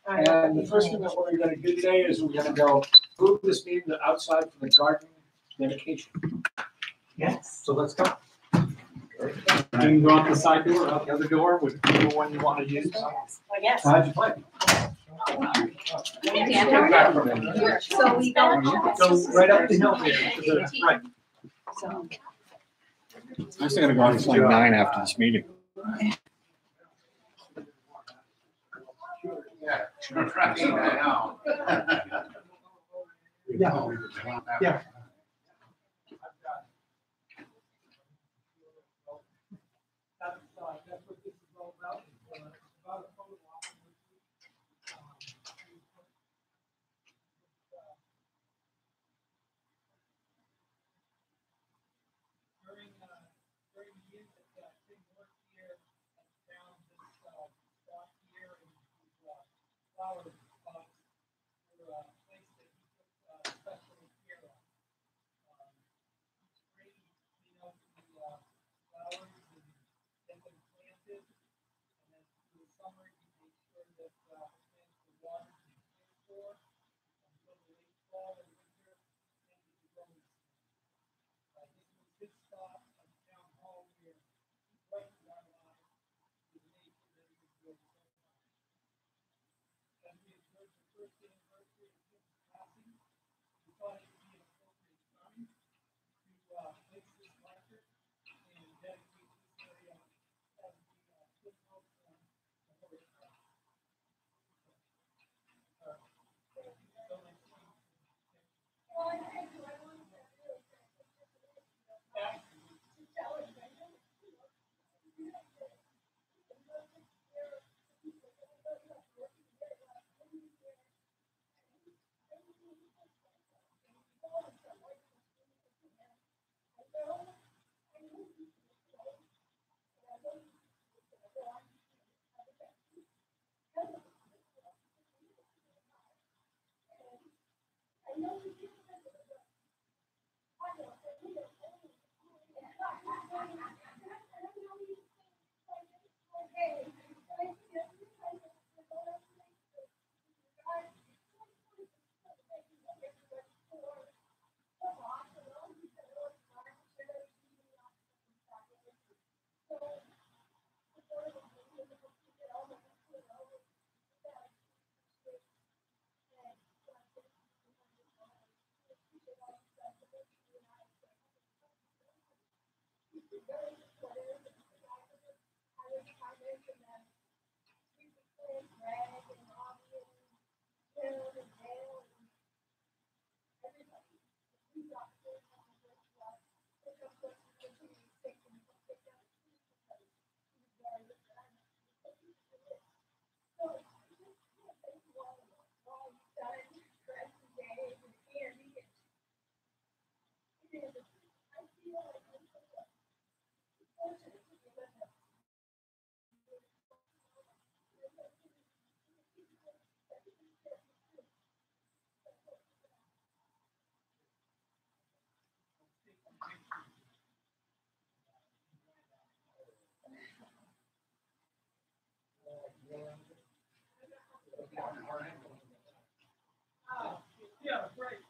And the first thing that we're going to do today is we're going to go move this meeting to outside for the garden dedication. Yes. So let's go. You can go out the side door, out the other door, whichever one you want to use. Yes. How'd you play? So we don't. Go right up the hill here. To the right. So. I'm still gonna go on to like 9 after this meeting. Yeah, right, I know. Yeah. Yeah. During the years that Tim worked here, I found this spot here and flower spots were a place that he took special care of. Each spring, he cleaned out the flowers and get them planted, and then through the summer, he made sure that the plants were watered and cared for until the late fall and winter, and the growing season. This was his spot on town hall where he brightened our lives with nature that he enjoyed so much. As we observed the first anniversary of Tim's passing, we thought it would be an appropriate time to place this marker and dedicate this area as the Tim House memorial. Yeah, great.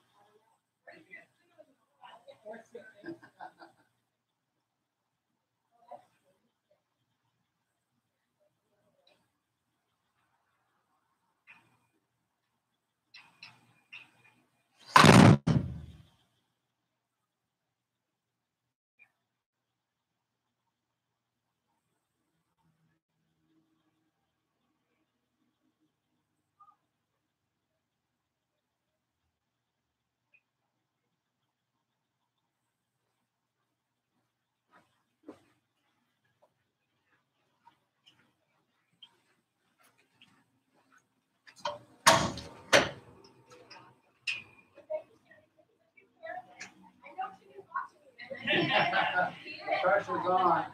Pressure's on.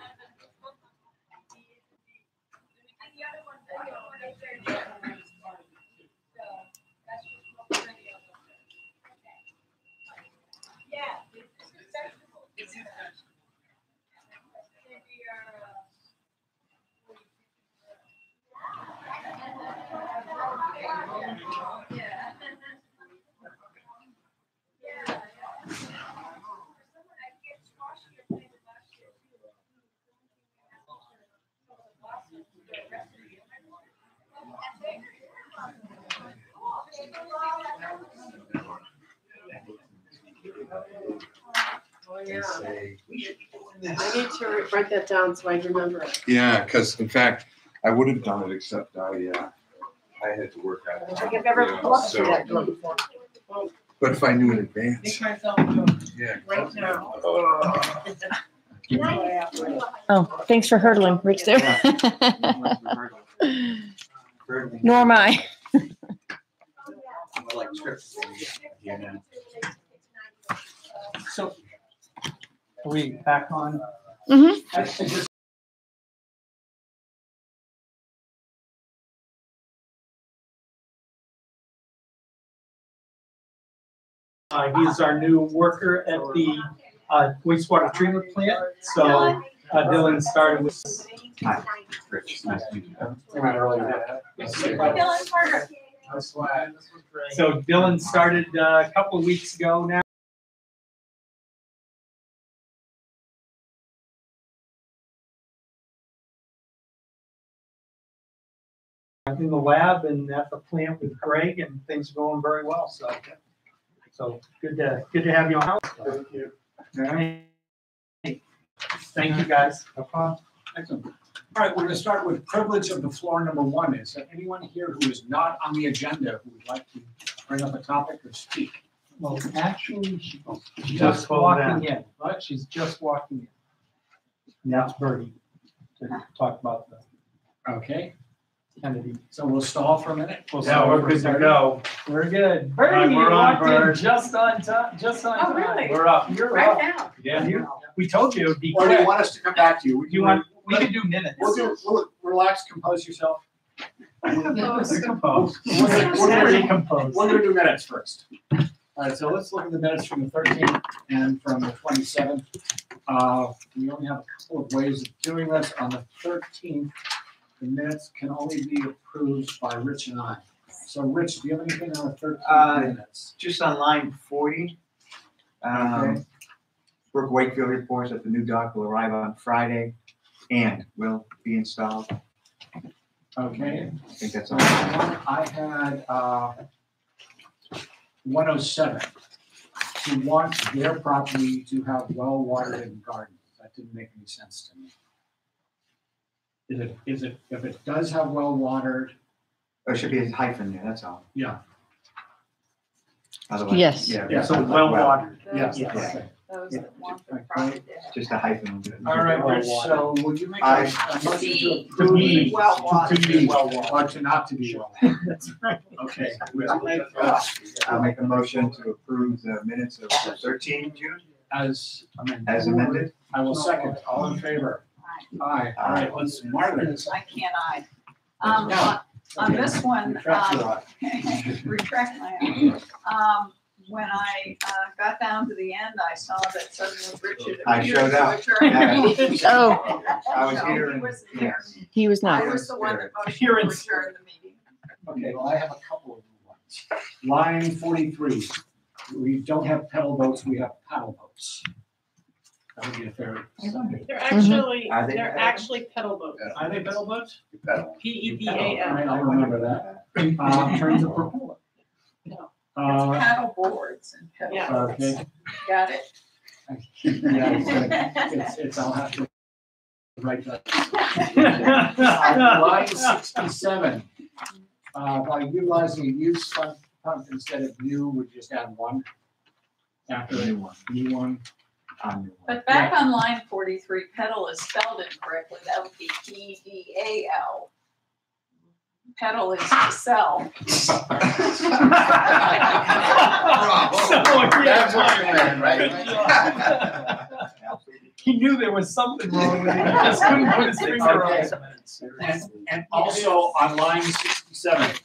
I need to write that down so I remember it. Yeah, because in fact, I would have done it, except I had to work out. I don't think I've ever looked through that door before. But if I knew in advance, Make myself a joke yeah. right now. Oh, thanks for hurdling, Rick's there. Nor am I. So, are we back on? Mhm. I just He's our new worker at the wastewater treatment plant. So Dylan started with. Rich, nice to meet you. Dylan Carter. So Dylan started a couple of weeks ago now. In the lab and at the plant with Greg, and things are going very well. So good to have you on. Thank you. All right. Thank you, guys. No problem. Excellent. All right, we're going to start with privilege of the floor number one. Is there anyone here who is not on the agenda who would like to bring up a topic or speak? Well, actually, she's Just just walking walking in, right? She's just walking in. And that's Bertie to talk about the Okay, Kennedy. so we'll stall for a minute. Yeah, we're good to go. We're good. Bertie, we're you on, walked in Bert. just on time, just on Oh, time. really? We're up. You're Right up. now. Yeah, we told you it would be Or do you quick. want us to come back to you? You want, we can do minutes. We'll relax, compose yourself. Decompose. We're We're gonna decompose. do minutes first. All right, so let's look at the minutes from the 13th and from the 27th. We only have a couple of ways of doing this. On the 13th, the minutes can only be approved by Rich and I. So Rich, do you have anything on the 13th minutes? Just on line 40, Okay. Brooke Wakefield reports that the new dock will arrive on Friday and will be installed. Okay. I think that's all. I had 107, who wants their property to have well-watered and gardens. That didn't make any sense to me. Is it, if it does have well-watered, There should be a hyphen there, that's all. yeah, Otherwise, Yes. Yeah. Yeah, So well watered. yes, Those- okay. Those that want the Okay. property to have. Just a hyphen. will do it. All right, Rich, so would you make a I- motion Be- to To approve? be well watered. To be well watered, or to not to be well watered? That's right. Okay. I'll make a motion to approve the minutes of the 13th June As amended. as amended. I will second. All in favor? Aye. All right, let's, Margaret. I can't, Yeah. on this one, Retract your eye. retract my eye. When I got down to the end, I saw that suddenly Richard I appeared showed to up. adjourn Yeah. the meeting. Oh. I was So here he and- wasn't here. He was I not. was the one that motioned to Appearance. adjourn the meeting. Okay, well, I have a couple of new ones. Line 43, we don't have pedal boats, we have paddle boats. That would be a fair. They're actually, Are they they're pedal? actually pedal boats. Are they pedal boats? PEDAL. All right, I'll remember that. In terms of propeller. No. Paddle boards and pedal Yeah. boats. Okay. Got it? Yeah, it's, I'll have to write that. Line 67, by utilizing a used pump instead of new, would just add one after a new one. But back on line 43, pedal is spelled incorrectly. That would be PEDAL. Pedal is to sell. That's what you meant, right? He knew there was something wrong with it. He just couldn't put his finger on it. And also on line 67,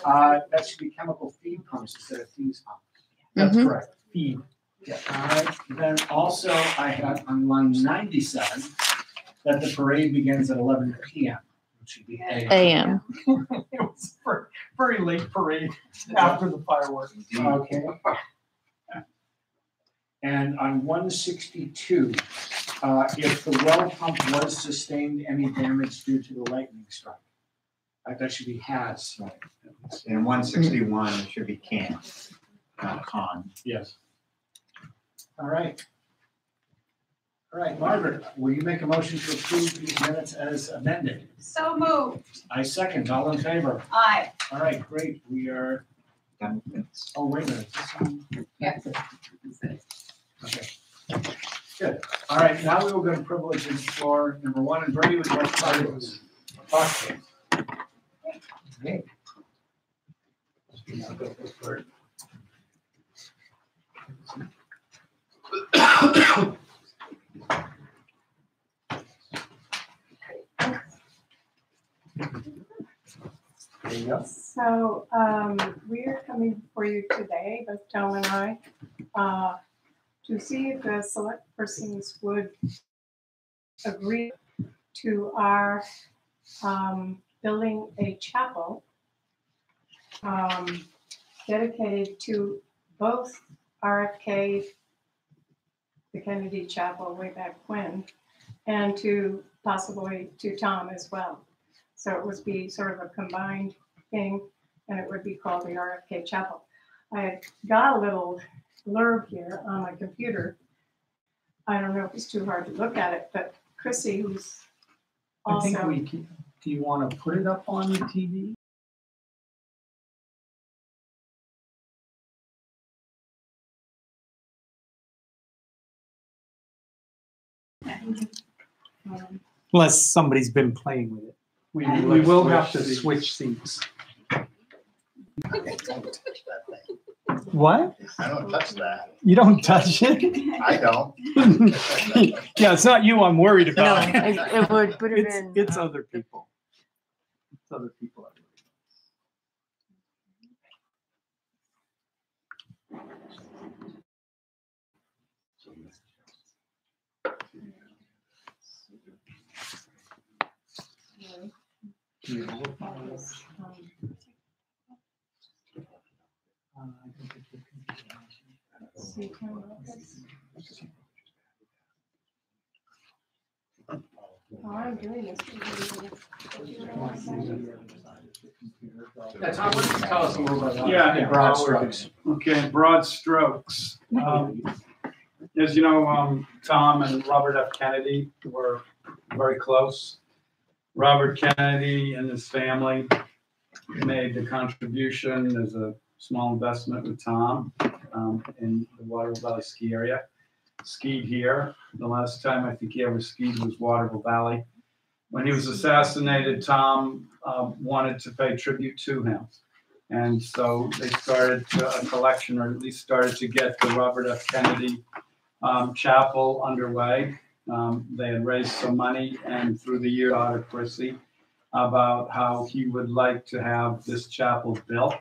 that should be chemical feed pumps instead of fees pumps. That's Mhm. correct. Feed. All right, then also I had on line 97, that the parade begins at 11 PM, which should be AM. AM. It was very late parade after the fireworks. Okay. And on 162, if the well pump was sustained any damage due to the lightning strike, that should be has. Right. And 161, it should be can, not con. Yes. All right. All right, Margaret, will you make a motion to approve these minutes as amended? So moved. I second. All in favor? Aye. All right, great. We are, Done with minutes. oh, wait a minute. Is this on? Yes. Okay. Good. All right, now we will go to privilege and floor number one, and Bernie would like to start with us. Okay. There you go. So, we are coming before you today, both Tom and I, to see if the select persons would agree to our, building a chapel, dedicated to both RFK, the Kennedy Chapel way back when, and to possibly to Tom as well. So it would be sort of a combined thing, and it would be called the RFK Chapel. I got a little blurb here on my computer. I don't know if it's too hard to look at it, but Chrissy, who's I think also, we can, do you want to put it up on the TV? Unless somebody's been playing with it. We will have to switch seats. What? I don't touch that. You don't touch it? I don't. Yeah, it's not you I'm worried No, about. it would put it in. It's other people. It's other people. I'm worried oh, I'm doing this. Yeah, Tom, why don't you tell us a little bit about Yeah, in broad strokes? Okay, broad strokes. As you know, Tom and Robert F. Kennedy were very close. Robert Kennedy and his family made the contribution as a small investment with Tom in the Waterville Valley ski area. Skied here. The last time I think he ever skied was Waterville Valley. When he was assassinated, Tom wanted to pay tribute to him. And so they started a collection, or at least started to get the Robert F. Kennedy Chapel underway. They had raised some money, and through the year, out of Chrissy, about how he would like to have this chapel built.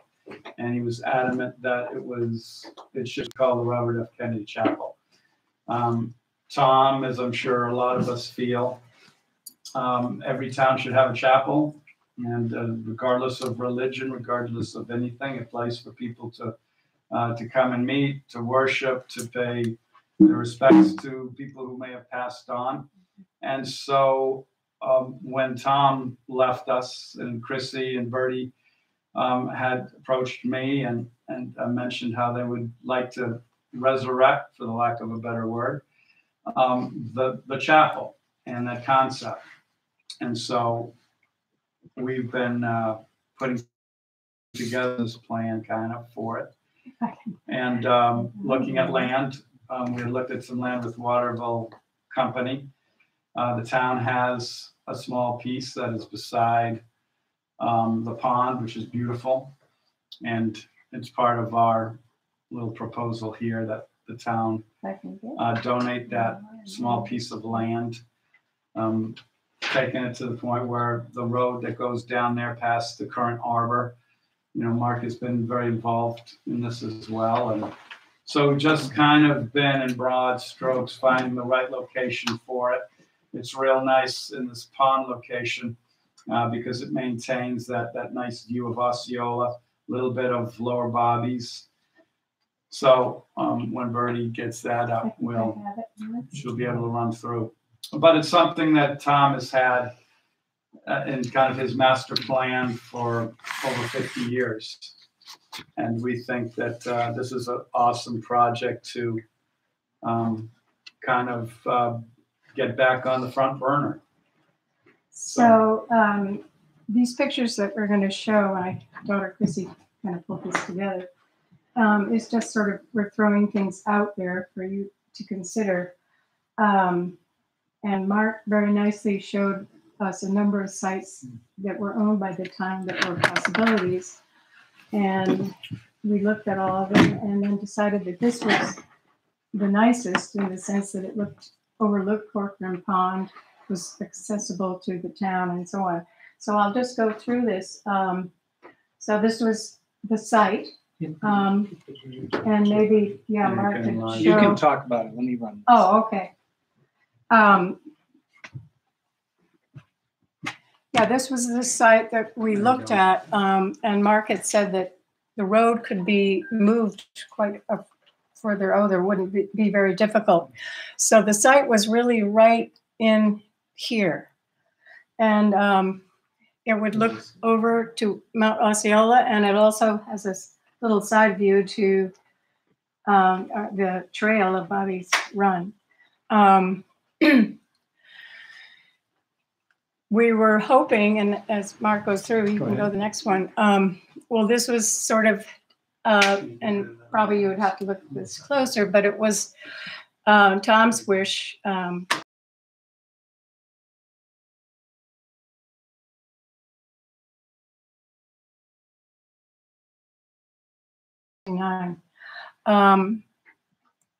And he was adamant that it should be called the Robert F. Kennedy Chapel. Tom, as I'm sure a lot of us feel, every town should have a chapel, and regardless of religion, regardless of anything, a place for people to come and meet, to worship, to pay their respects to people who may have passed on. And so when Tom left us, and Chrissy and Bertie had approached me and mentioned how they would like to resurrect, for the lack of a better word, the chapel and that concept. And so we've been putting together this plan kind of for it. And looking at land, we looked at some land with Waterville Company. The town has a small piece that is beside the pond, which is beautiful. And it's part of our little proposal here that the town donate that small piece of land, taking it to the point where the road that goes down there past the current arbor, Mark has been very involved in this as well. And so just kind of been in broad strokes, finding the right location for it. It's real nice in this pond location. because it maintains that nice view of Osceola, a little bit of Lower Bobbies. So when Bertie gets that up, she'll be able to run through. But it's something that Tom has had in kind of his master plan for over 50 years. And we think that this is an awesome project to kind of get back on the front burner. So these pictures that we're going to show, my daughter Chrissy kind of put this together, is just sort of, we're throwing things out there for you to consider. And Mark very nicely showed us a number of sites that were owned by the town that were possibilities. And we looked at all of them and then decided that this was the nicest in the sense that it overlooked Corcoran Pond, was accessible to the town and so on. So I'll just go through this. So this was the site. And maybe, yeah, Mark can show. You can talk about it. Let me run this. Oh, okay. Yeah, this was the site that we looked at, and Mark had said that the road could be moved quite further. Oh, there wouldn't be very difficult. So the site was really right in here, and it would look over to Mount Osceola, and it also has this little side view to the trail of Bobby's Run. We were hoping, and as Mark goes through, you can go to the next one. Well, this was sort of, and probably you would have to look at this closer, but it was Tom's wish.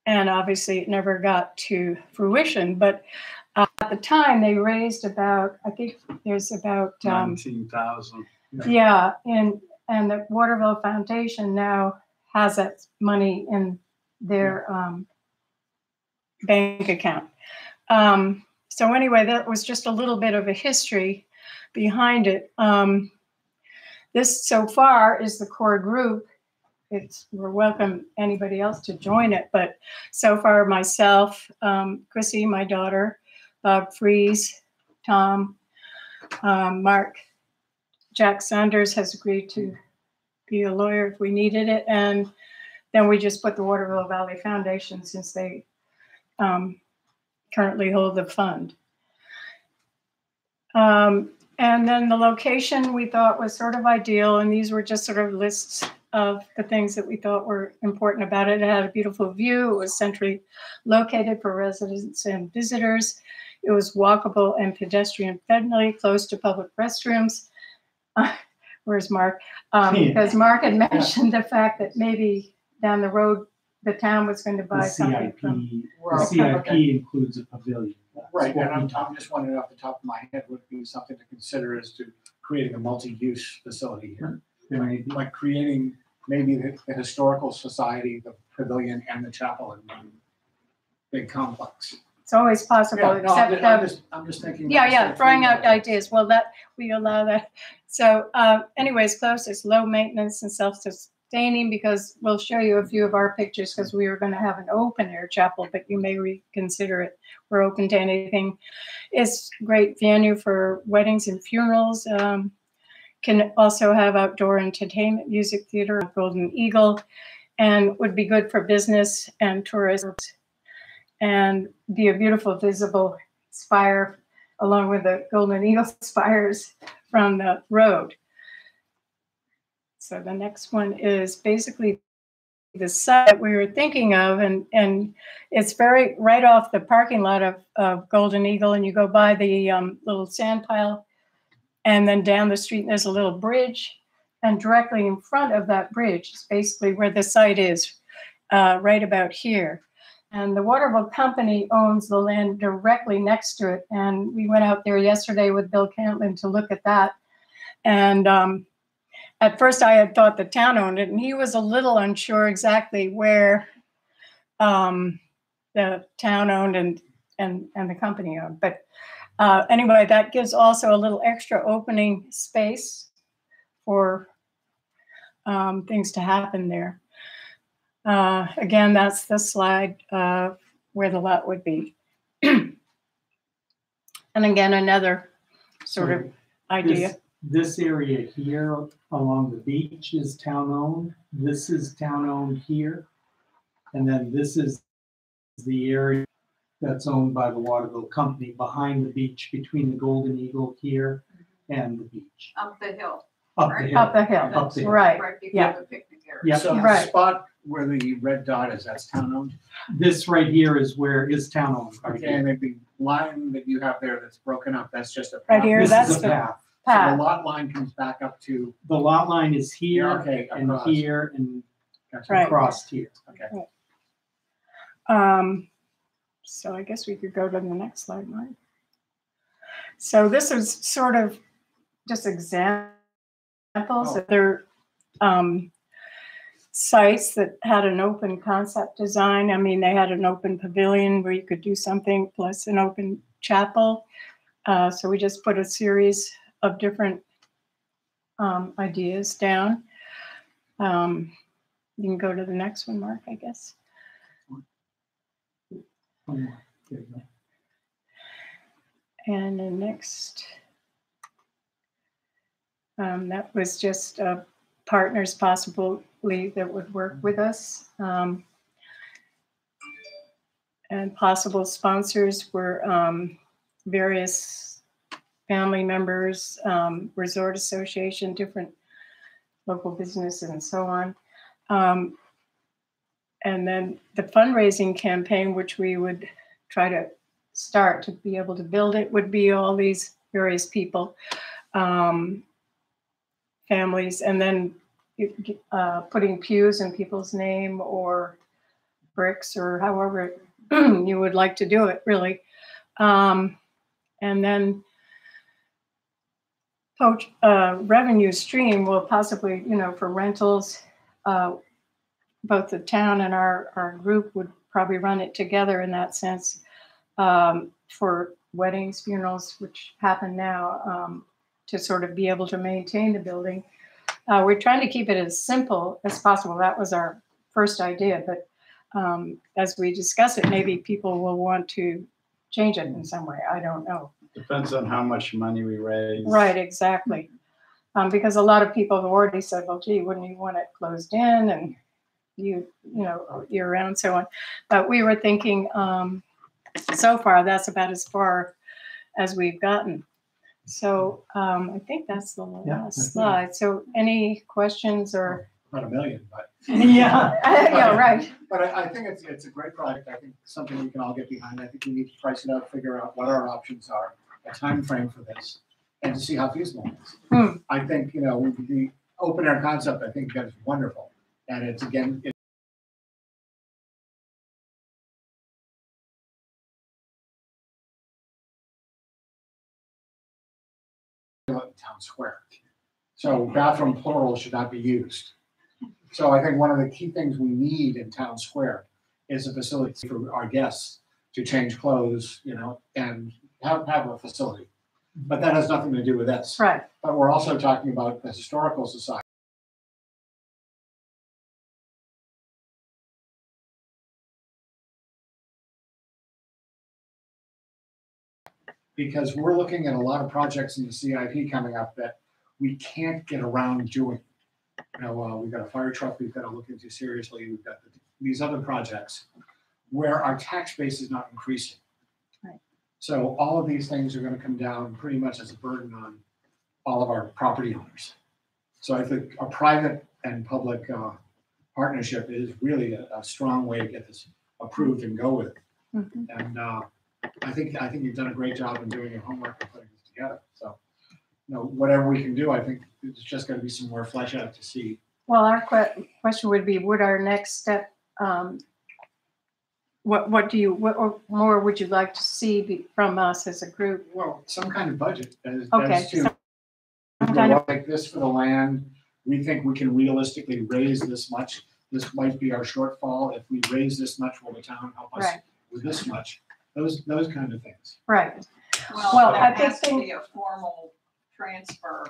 And obviously it never got to fruition, but at the time they raised about, I think there's about 19,000. Yeah, and the Waterville Foundation now has that money in their bank account. So anyway, that was just a little bit of a history behind it. This so far is the core group. We're welcome anybody else to join it, but so far myself, Chrissy, my daughter, Bob Fries, Tom, Mark, Jack Saunders has agreed to be a lawyer if we needed it, and then we just put the Waterville Valley Foundation since they currently hold the fund. And then the location we thought was sort of ideal, and these were just sort of lists of the things that we thought were important about it. It had a beautiful view. It was centrally located for residents and visitors. It was walkable and pedestrian friendly, close to public restrooms. Where's Mark? Because Mark had mentioned the fact that maybe down the road, the town was going to buy something from. The CIP includes a pavilion. Right, and I'm just wondering off the top of my head, would be something to consider as to creating a multi-use facility here. Like creating maybe the historical society, the pavilion, and the chapel in one big complex. It's always possible, Yeah, no, except I'm just thinking. yeah, throwing out ideas. Well, that we allow that. So, anyways, close. It's low maintenance and self-sustaining because we'll show you a few of our pictures because we were going to have an open air chapel, but you may reconsider it. We're open to anything. It's great venue for weddings and funerals. Can also have outdoor entertainment, music theater, Golden Eagle, and would be good for business and tourism, and be a beautiful visible spire along with the Golden Eagle spires from the road. So the next one is basically the site that we were thinking of, and it's very right off the parking lot of Golden Eagle, and you go by the little sand pile, and then down the street there's a little bridge, and directly in front of that bridge is basically where the site is, right about here. And the Waterville Company owns the land directly next to it, and we went out there yesterday with Bill Cantlin to look at that. And at first I had thought the town owned it, and he was a little unsure exactly where the town owned and the company owned. But Anyway, that gives also a little extra opening space for things to happen there. Again, that's the slide where the lot would be. And again, another sort of idea. This area here along the beach is town-owned. This is town-owned here. And then this is the area that's owned by the Waterville Company behind the beach, between the Golden Eagle here and the beach. Up the hill. Up the Right. hill. Up the hill, Up the hill. right. Right before Yeah. the picnic area. Yeah. So the Right. spot where the red dot is, that's town owned? This right here is town-owned. Right Okay, here. and then the line that you have there that's broken up, that's just a. Right here, This that's is a the path. So the path. lot line comes back up to, The lot line is here okay, and across. here and Gotcha. Right. across here. Okay. So I guess we could go to the next slide, Mark. So this is sort of just examples of their sites that had an open concept design. I mean, they had an open pavilion where you could do something, plus an open chapel. So we just put a series of different ideas down. You can go to the next one, Mark, I guess. There you go. And the next, that was just partners possibly that would work with us. And possible sponsors were various family members, resort association, different local businesses and so on. And then the fundraising campaign, which we would try to start to be able to build it, would be all these various people, families, and then putting pews in people's name or bricks or however you would like to do it, really. And then revenue stream will possibly, for rentals, both the town and our group would probably run it together in that sense, for weddings, funerals, which happen now, to sort of be able to maintain the building. We're trying to keep it as simple as possible. That was our first idea, but as we discuss it, maybe people will want to change it in some way. I don't know. Depends on how much money we raise. Right, exactly. Because a lot of people have already said, well, gee, wouldn't you want it closed in and year round, so on. But we were thinking, so far, that's about as far as we've gotten. So I think that's the last slide. So any questions or? Not a million, but. Yeah, yeah, right. But I think it's a great project. I think something we can all get behind. I think we need to price it out, figure out what our options are, a time frame for this, and to see how feasible it is. I think, the open air concept, I think that is wonderful. And it's, again, town square. So bathroom plural should not be used. So I think one of the key things we need in town square is a facility for our guests to change clothes, and have a facility. But that has nothing to do with this. Right. But we're also talking about the historical society. Because we're looking at a lot of projects in the CIP coming up that we can't get around doing. We've got a fire truck we've got to look into seriously. We've got these other projects where our tax base is not increasing. Right. So all of these things are going to come down pretty much as a burden on all of our property owners. So I think a private and public partnership is really a strong way to get this approved and go with it. Mm-hmm. And I think you've done a great job in doing your homework and putting this together. So, whatever we can do, I think it's just going to be some more flesh out to see. Well, our question would be, would our next step, what more would you like to see from us as a group? Well, some kind of budget as Okay. to like this for the land. We think we can realistically raise this much. This might be our shortfall. If we raise this much, will the town help us Right. with this much? Those kind of things. Right. Well, Well, there I has to think- be a formal transfer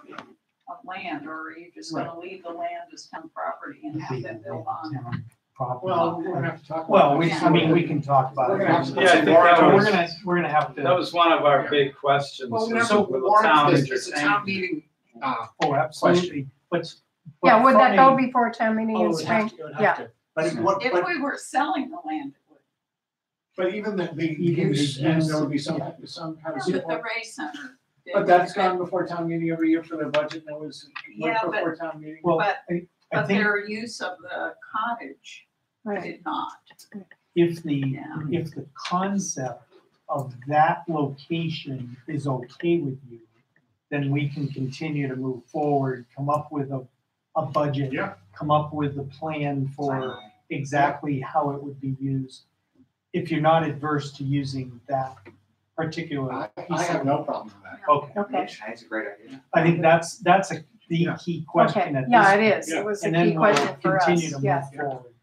of land, or are you just gonna leave the land as town property and have them build on? Town property. Well, we're gonna have to talk about. Well, that. I mean, we can talk about We're it. gonna have to. Yeah, I think that So was- we're gonna have That to, was one of our big questions. Well, we is have to will the warrant town this, it's a town entertain- meeting, oh, absolutely, but. Yeah, would that go funny- before town meeting oh, it in would have spring? to, it would Yeah. have to. But what, If we were selling the land, it would. but even the Even the use, and use, there would be some yeah. kind of But the support. Ray Center. did. But that's gone before town meeting every year for their budget, and it was Yeah, but- before town meeting. Well, But- I But think their use of the cottage Right. did not. if the, Yeah. if the concept of that location is okay with you, then we can continue to move forward, come up with a budget. Yeah. Come up with a plan for exactly how it would be used. If you're not adverse to using that particular I piece have of, no problem with that. okay, Okay, That's a great idea. I think that's the Yeah. key question okay, at this. yeah, it point. is. It was a And key then we'll question for us, continue to yeah. move forward.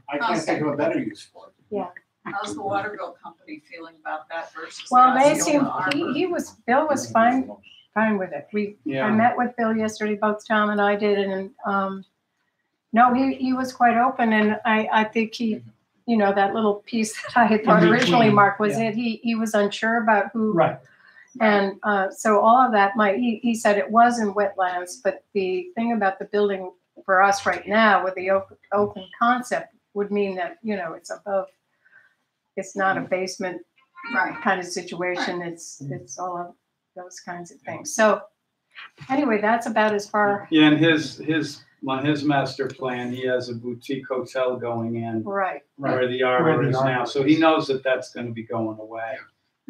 I can't think of a better use for it. How's the water bill company feeling about that versus? the Well, they Osceola seem, Harbor? Bill was fine with it. I Yeah, met with Bill yesterday, both Tom and I did, and, no, he was quite open, and I think he, that little piece that I had thought In originally, between, Mark, was yeah. it. He was unsure about who. Right, And so all of that he said it was in wetlands, but the thing about the building for us right now with the open concept would mean that, it's above, it's not a basement Right. kind of situation. It's all of those kinds of things. So anyway, that's about as far, yeah, and on his master plan, he has a boutique hotel going in right. where the arbor is now, so he knows that that's gonna be going away.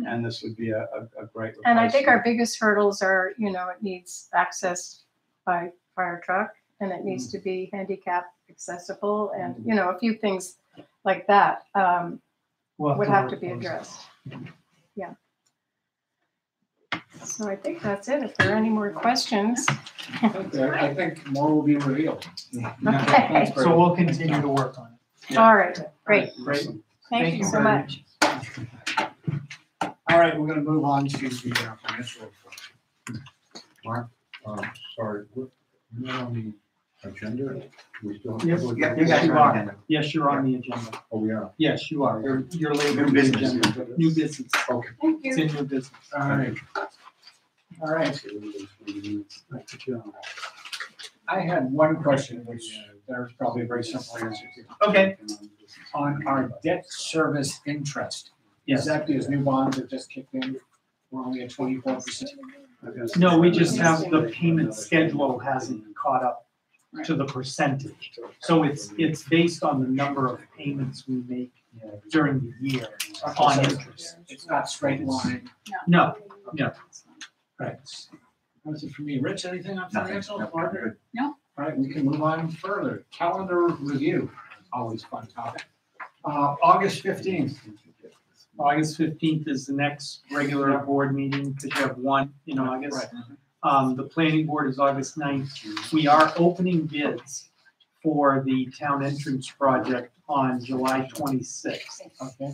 And this would be a great replacement. And I think our biggest hurdles are, it needs access by fire truck, and it needs to be handicap accessible, and, a few things like that would have to be addressed. Yeah. So I think that's it. If there are any more questions. I think more will be revealed. Okay. Thanks, So we'll continue to work on it. All right, great. Great. Thank you so very much. All right, we're gonna move on to the financial report. Mark, sorry, we're not on the agenda? We still have. Yes, Yeah, yes, guys you are are. on the agenda. Yes, you're on the agenda. Oh, we are. Yes, you are. You're labeled. New on the business. agenda. New business. Okay. Thank It's in new business. All right. All right, I had one question, which there's probably a very simple answer to. Okay. On our debt service interest, Yes. is that because new bonds have just kicked in? We're only at 24%. No, we just have the payment schedule hasn't caught up to the percentage. So it's based on the number of payments we make during the year on interest. It's not straight line. No, Right. That's it for me. Rich, anything on Nothing. financial? Nope, Margaret? good. No. All right, we can move on further. Calendar review, always fun topic. August 15th. August 15th is the next regular board meeting, because you have one in August. The planning board is August 9th. We are opening bids for the town entrance project on July 26th. Okay.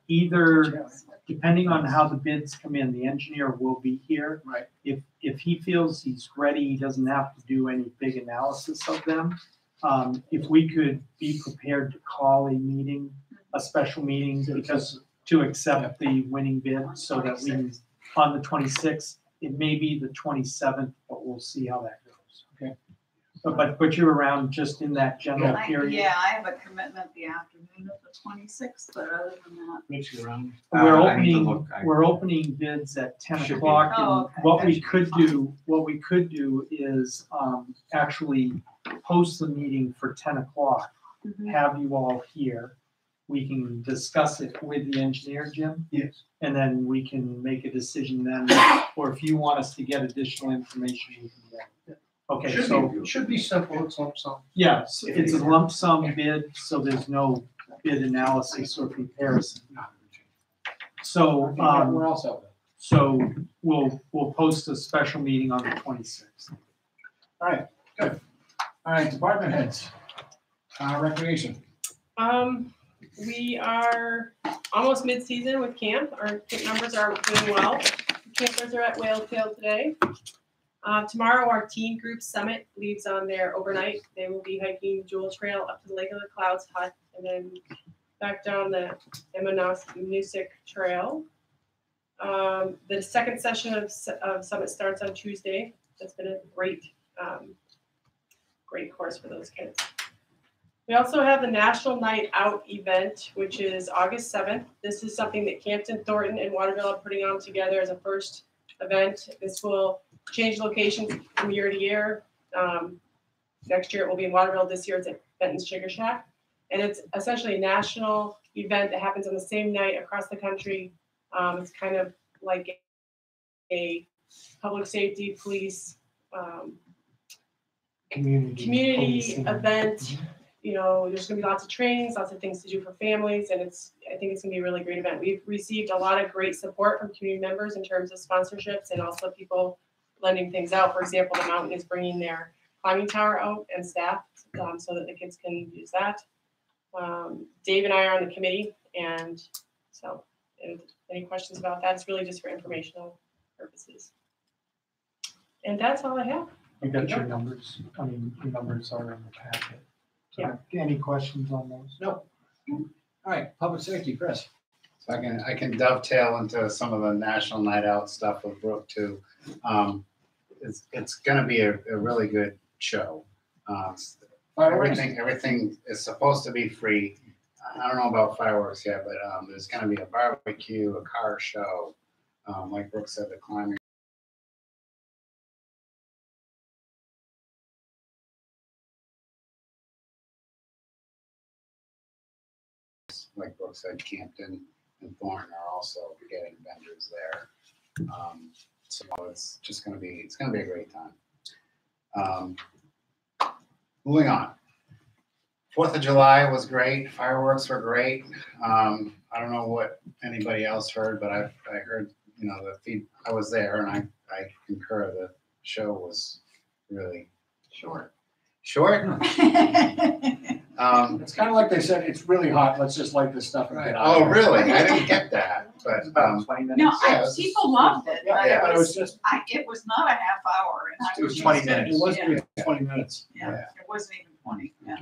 Either, depending on how the bids come in, the engineer will be here. Right. If he feels he's ready, he doesn't have to do any big analysis of them. If we could be prepared to call a meeting, a special meeting, because to accept the winning bid, so that we can, on the 26th, it may be the 27th, but we'll see how that goes. Okay. But you're around just in that general period? Yeah, I have a commitment the afternoon of the 26th, but other than that. Rich, you around? We're I need to opening, look. we're opening bids at 10 Should be. o'clock, Oh, and okay. what That we should be could fine. do is, actually post the meeting for 10 o'clock, Mhm. have you all here. We can discuss it with the engineer, Jim, Yes. and then we can make a decision then, or if you want us to get additional information, we can get it. Okay, so, Should be simple, it's lump sum. yeah, so it's a lump sum bid, so there's no bid analysis or comparison. So, We're all set with it. so we'll post a special meeting on the 26th. All right, good. All right, department heads. Recreation. We are almost mid-season with camp. Our camp numbers are doing well. Campers are at Whale Tail today. Tomorrow, our teen group summit leaves on their overnight. They will be hiking Jewel Trail up to the Lake of the Clouds hut and then back down the Emmanuel Trail. The second session of summit starts on Tuesday. That's been a great course for those kids. We also have the National Night Out event, which is August 7th. This is something that Campton, Thornton, and Waterville are putting on together as a first event. This will change locations from year to year. Next year it will be in Waterville. This year it's at Benton's Sugar Shack. And it's essentially a national event that happens on the same night across the country. It's kind of like a public safety, police, community policing. event. You know, there's gonna be lots of trainings, lots of things to do for families, and I think it's gonna be a really great event. We've received a lot of great support from community members in terms of sponsorships and also people lending things out. For example, the mountain is bringing their climbing tower out and staff, so that the kids can use that. Dave and I are on the committee, and so any questions about that? It's really just for informational purposes. And that's all I have. You got your numbers. I mean, your numbers are in the packet. So any questions on those? No. All right, public safety, Chris. So I can dovetail into some of the National Night Out stuff with Brooke too. It's gonna be a really good show. Everything is supposed to be free. I don't know about fireworks yet, but there's gonna be a barbecue, a car show. Like Brooke said, the climbing. Like Brooke said, Campton and Thornton are also getting vendors there. So it's gonna be a great time. Moving on. 4th of July was great. Fireworks were great. I don't know what anybody else heard, but I heard, you know, I was there and I concur the show was really Short. short. It's kind of like they said, it's really hot, let's just light this stuff and get out. Oh, really? I didn't get that, but About 20 minutes. No, Yeah, it was people loved it, but Yeah, but it it was was, just, it was not a half hour, and I It was was 20 used to- minutes. it wasn't even 20 minutes. Yeah, it wasn't even 20, yeah.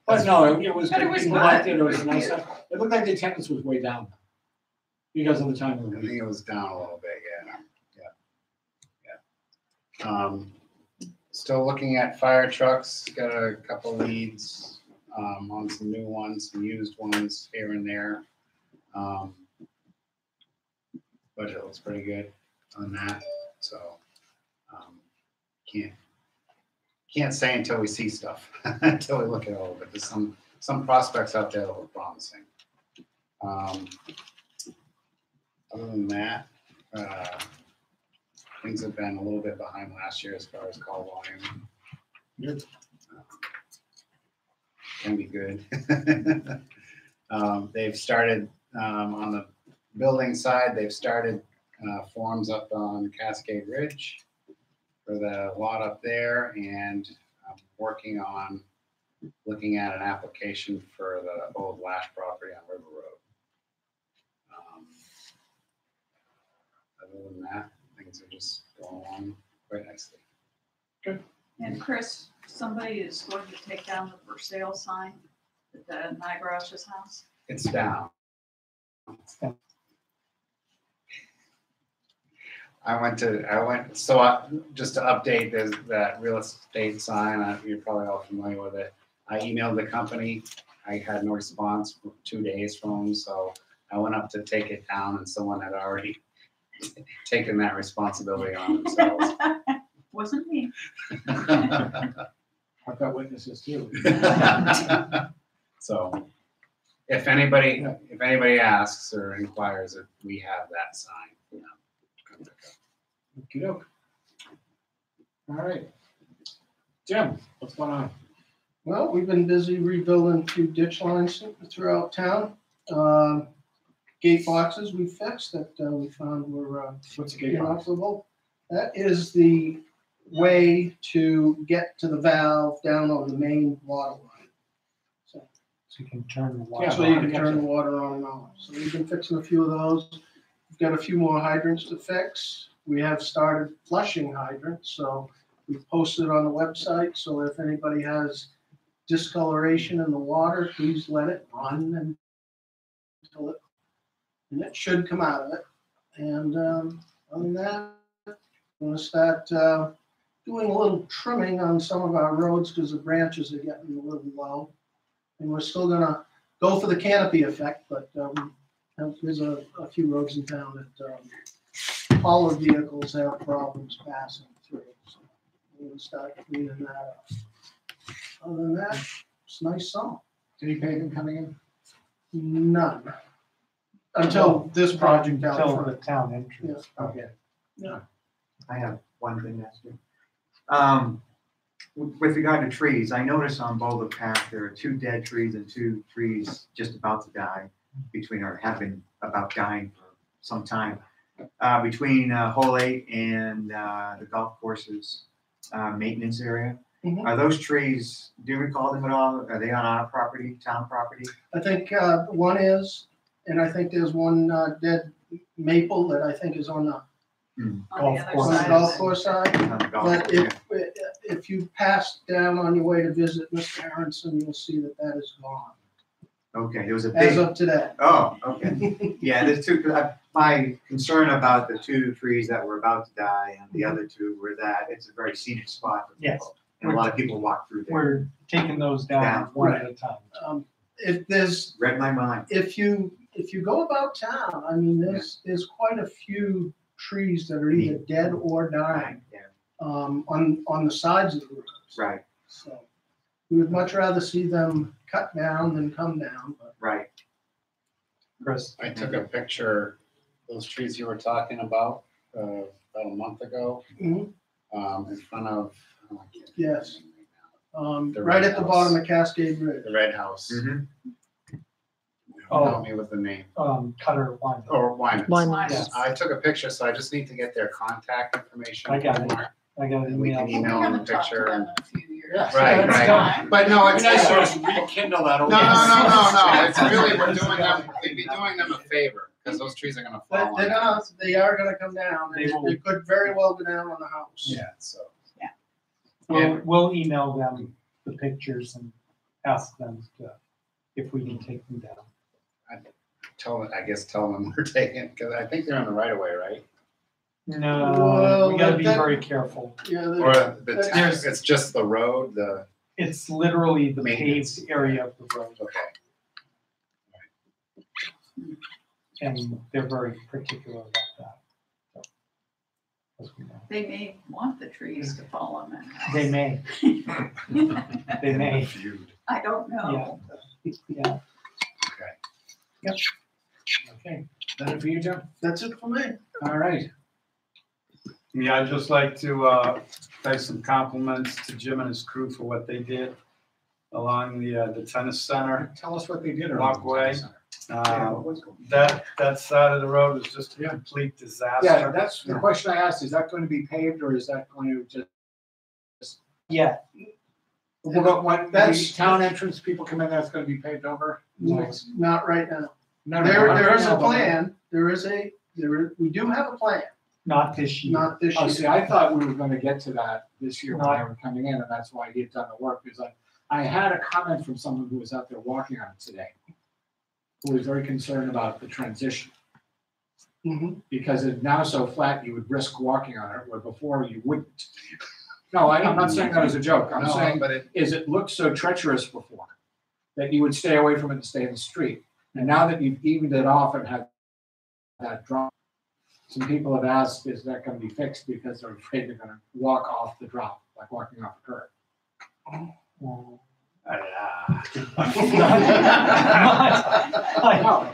But no, it was, But it was people good. liked it, it was nice. It looked like the attendance was way down because of the time of the I week. think it was down a little bit, yeah. Still looking at fire trucks, got a couple leads on some new ones, some used ones here and there. Budget looks pretty good on that, so can't say until we see stuff, until we look at all of it. There's some prospects out there that look promising. Other than that, things have been a little bit behind last year as far as call volume. Good. Can be good. They've started on the building side, they've started forms up on Cascade Ridge for the lot up there, and I'm working on looking at an application for the old Lash property on River Road. Other than that, things are just going along quite nicely. And Chris, somebody is going to take down the for sale sign at the Niagara's house. It's down. Just to update, there's that real estate sign, you're probably all familiar with it. I emailed the company, I had no response for 2 days from them, so I went up to take it down and someone had already taken that responsibility on themselves. Wasn't me. I've got witnesses too. So if anybody asks or inquires if we have that sign, you know, come pick up. Okey-doke. All right. Jim, what's going on? Well, we've been busy rebuilding a few ditch lines throughout town. Gate boxes we fixed that we found were What's a gate box? inoperable. That is the way to get to the valve down on the main water line. So So you can turn the water. So you can turn the water on and off. So we've been fixing a few of those. We've got a few more hydrants to fix. We have started flushing hydrants, so we've posted on the website. So if anybody has discoloration in the water, please let it run until it should come out of it. And other than that, I'm gonna start doing a little trimming on some of our roads because the branches are getting a little low. And we're still gonna go for the canopy effect, but there's a few roads in town that hauler vehicles have problems passing through. So we're gonna start cleaning that up. Other than that, it's a nice summer. Any paving coming in? None. Until this project out Until front. the town entrance. Okay. Yeah. I have one thing that's good. With regard to trees, I noticed on Boulder Path, there are 2 dead trees and 2 trees just about to die between, or have been about dying for some time. Between Hole 8 and the golf courses maintenance area. Mhm. Are those trees, do you recall them at all? Are they on our property, town property? I think one is, and I think there's one dead maple that I think is on the On Golf the other course. side. golf course side. On the golf But course, if you pass down on your way to visit Mr. Aronson, you'll see that that is gone okay, there was a as big, of today. oh, okay. Yeah, there's 2, my concern about the 2 trees that were about to die and the other 2 were that it's a very scenic spot for Yes. people. And a lot of people walk through there. We're taking those down Down. one at a time. If there's, Read my mind. if you go about town, I mean, there's quite a few trees that are either dead or dying Yeah, on the sides of the roads. right, So we would much rather see them cut down than come down, but right. Chris? I took a picture, those trees you were talking about a month ago, Mhm. in front of, oh, I can't think of Yes. the name right now. The right red at the house. bottom of Cascade Ridge. The red house. Mhm. Help me with the name. Cutter one. Or Wyman. Wyman. Yes. I took a picture, so I just need to get their contact information. I got it. Mark. I got an And we can email. email We them a haven't talked to picture. them in a few years. Yeah. Right, That's right. fine. But no, It'd it's be nice to nice. just rekindle that old. No, it's really, we're doing them, we'd be doing them a favor, because those trees are gonna fall. But on them. they are gonna come down, They and will. they could very well go down on the house. Yeah, so. We'll email them the pictures and ask them if we can take them down. Tell them we're taking, because I think they're in the right of way, right? No, Well, we gotta be that- very careful. Yeah, Or that's- it's just the road, It's literally the Maintenance. paved area of the road, okay. and they're very particular about that. So, as we know. They may want the trees to fall on that house. They may, they may, I don't know. yeah. Okay, that it for you, Jim? That's it for me. All right. Yeah, I'd just like to pay some compliments to Jim and his crew for what they did along the tennis center Tell us what they did. around the walkway. tennis center. Yeah, what was going on? That side of the road was just a Yeah. complete disaster. Yeah, that's the question I asked. Is that going to be paved or is that going to just? Yeah, Well, when the That's- town entrance, people come in, that's going to be paved over? Not right now. No, There is a no, plan. We do have a plan, not this year. not this Oh, see, year. I thought we were going to get to that this year when No. they were coming in, and that's why he had done the work, because I had a comment from someone who was out there walking on it today, who was very concerned about the transition, Mhm. because it's now so flat, you would risk walking on it, where before you wouldn't. No, I'm not saying that as a joke. I'm No, saying but it, is it looked so treacherous before that you would stay away from it and stay in the street. And now that you've evened it off and had that drop, some people have asked, is that going to be fixed because they're afraid they're going to walk off the drop, like walking off a curb. Well, No.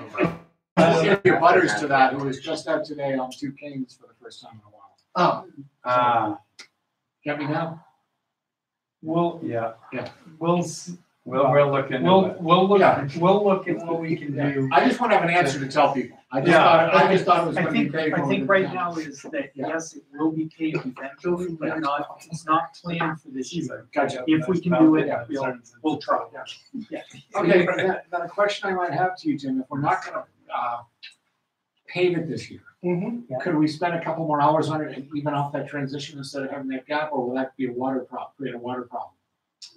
Your butters to that, who was just out today on 2 Kings for the first time in a while. Oh, Get me now? We'll, Yeah. we'll We'll look into We'll, it. we'll Yeah. look at what we can do. I just want to have an answer to tell people. I just Yeah. thought it was I going to be think, paid for. I think with right the now town. is that, Yeah. yes, it will be paid eventually, but not, it's not planned for this year. Gotcha. If we can do it, Yeah. we'll try. Yeah. Okay, now a question I might have to you, Tim, if we're not gonna, pave it this year, Mhm. could we spend a couple more hours on it and even off that transition instead of having that gap, or will that be a water problem, create a water problem?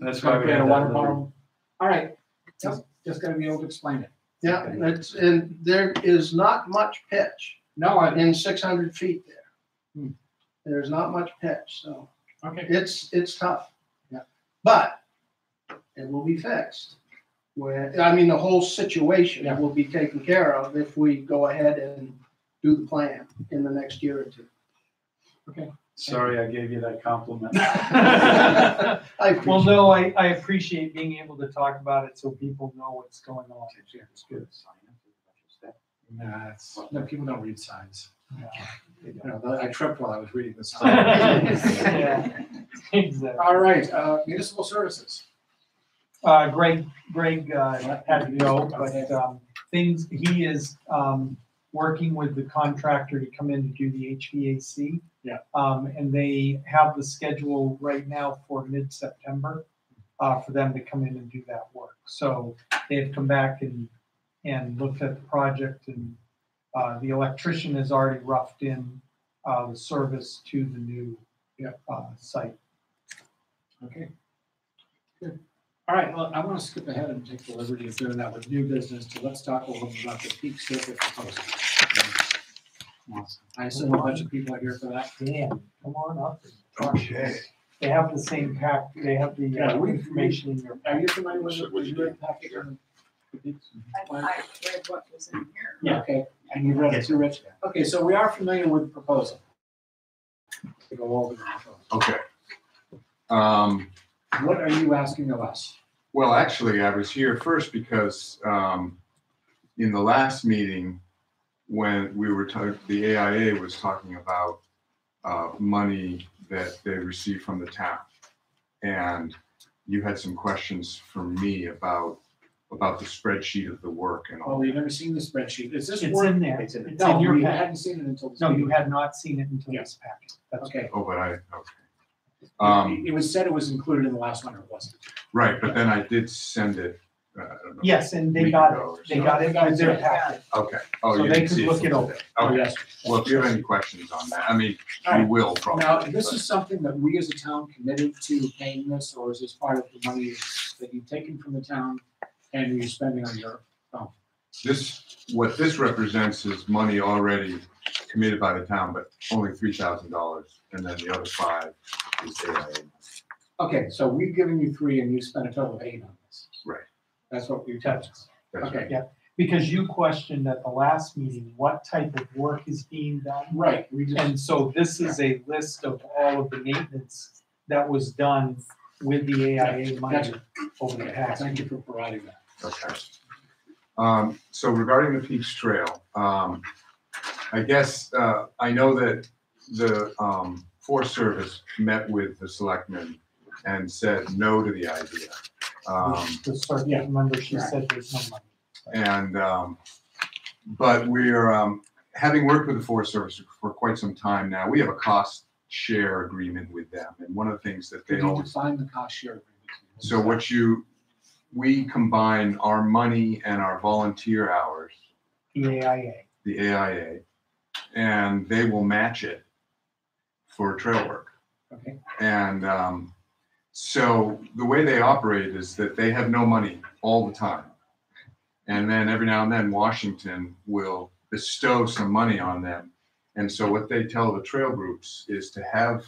That's It's why gonna we create a had water that little. problem? All right, just gotta be able to explain it. Yeah, and there is not much pitch No, in 600 feet there. Hmm. There's not much pitch, so okay, it's tough. Yeah. But it will be fixed. The whole situation Yeah. will be taken care of if we go ahead and do the plan in the next year or two. Sorry, I gave you that compliment. I Well, appreciate no, I appreciate being able to talk about it so people know what's going on. It's good. no, people don't read signs. Yeah. You know, I tripped while I was reading the sign. Yeah, exactly. All right, municipal services. Greg had to go, but he is working with the contractor to come in to do the HVAC. Yeah. And they have the schedule right now for mid-September for them to come in and do that work. So they've come back and looked at the project, and the electrician has already roughed in the service to the new site. Okay. Good. All right, well, I want to skip ahead and take the liberty of doing that with new business, so let's talk a little bit about the peak circuit proposal. I assume a bunch of people are here for that. Dan, come on up. Okay. They have the same pack, they have the Yeah, information in your. Are you familiar with the package on the peaks? I read what was in here. Yeah. Okay, and you've read it too, Rich? Okay, so we are familiar with the proposal. To go over the proposal. Okay. What are you asking of us? Well, actually, I was here first because in the last meeting, when we were the AIA was talking about money that they received from the town, and you had some questions from me about the spreadsheet of the work and all. Oh, you've never seen the spreadsheet. Is this It's work? in there. It's in it. No, your we packet. hadn't seen it until this No, you meeting. had not seen it until this packet. That's Okay. Oh, but okay. It was said it was included in the last one, or it wasn't? Right, but then I did send it. I don't know, Yes, and a week they got ago or it, they so. got it with their packet. Okay. Oh, So you they didn't could see it look till it over. today. Oh, Okay. yes. Well, if you have any questions on that, I mean, All you right. will probably. Now, this but- is something that we as a town committed to paying this, or is this part of the money that you've taken from the town and you're spending on your own? What this represents is money already committed by the town, but only $3,000, and then the other 5 is AIA. Okay, so we've given you 3 and you spent a total of 8 on this. Right. That's what you're telling us. That's Okay. right. Yeah, because you questioned at the last meeting what type of work is being done. Right, we just, And so this is a list of all of the maintenance that was done with the AIA money Gotcha. over the past. thank you for providing that. Okay. So regarding the Peaks Trail, I guess, I know that the Forest Service met with the selectmen and said no to the idea. The circuit member, she said there's no money. And, but we're, having worked with the Forest Service for quite some time now, we have a cost share agreement with them. And one of the things that they Could you always, define the cost share agreement? so we combine our money and our volunteer hours, The AIA. the AIA, and they will match it for trail work. Okay, And so the way they operate is that they have no money all the time. And then every now and then Washington will bestow some money on them. And so what they tell the trail groups is to have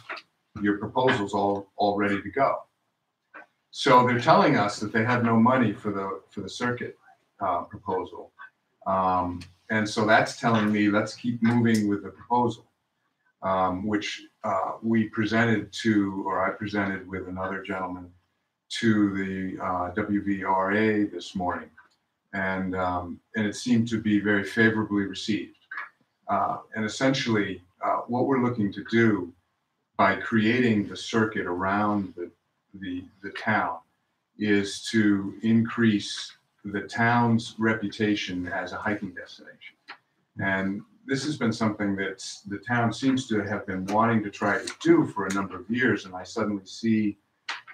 your proposals all ready to go. So they're telling us that they have no money for the circuit proposal. And so that's telling me, let's keep moving with the proposal, which we presented to, or I presented with another gentleman to the WVRA this morning. And it seemed to be very favorably received. And essentially, what we're looking to do by creating the circuit around the town is to increase the town's reputation as a hiking destination. And this has been something that the town seems to have been wanting to try to do for a number of years, and I suddenly see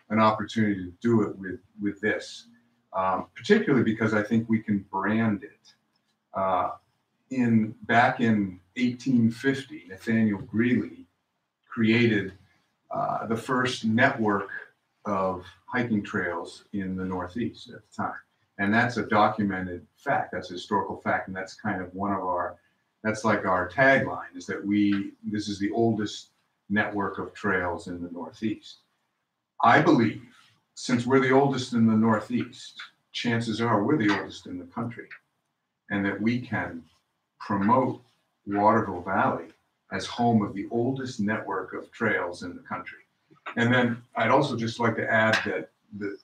an opportunity to do it with this, particularly because I think we can brand it. Back in 1850, Nathaniel Greeley created the first network of hiking trails in the Northeast at the time. And that's a documented fact, that's a historical fact, and that's kind of that's like our tagline, is that this is the oldest network of trails in the Northeast. I believe, since we're the oldest in the Northeast, chances are we're the oldest in the country, and that we can promote Waterville Valley as home of the oldest network of trails in the country. And then I'd also just like to add that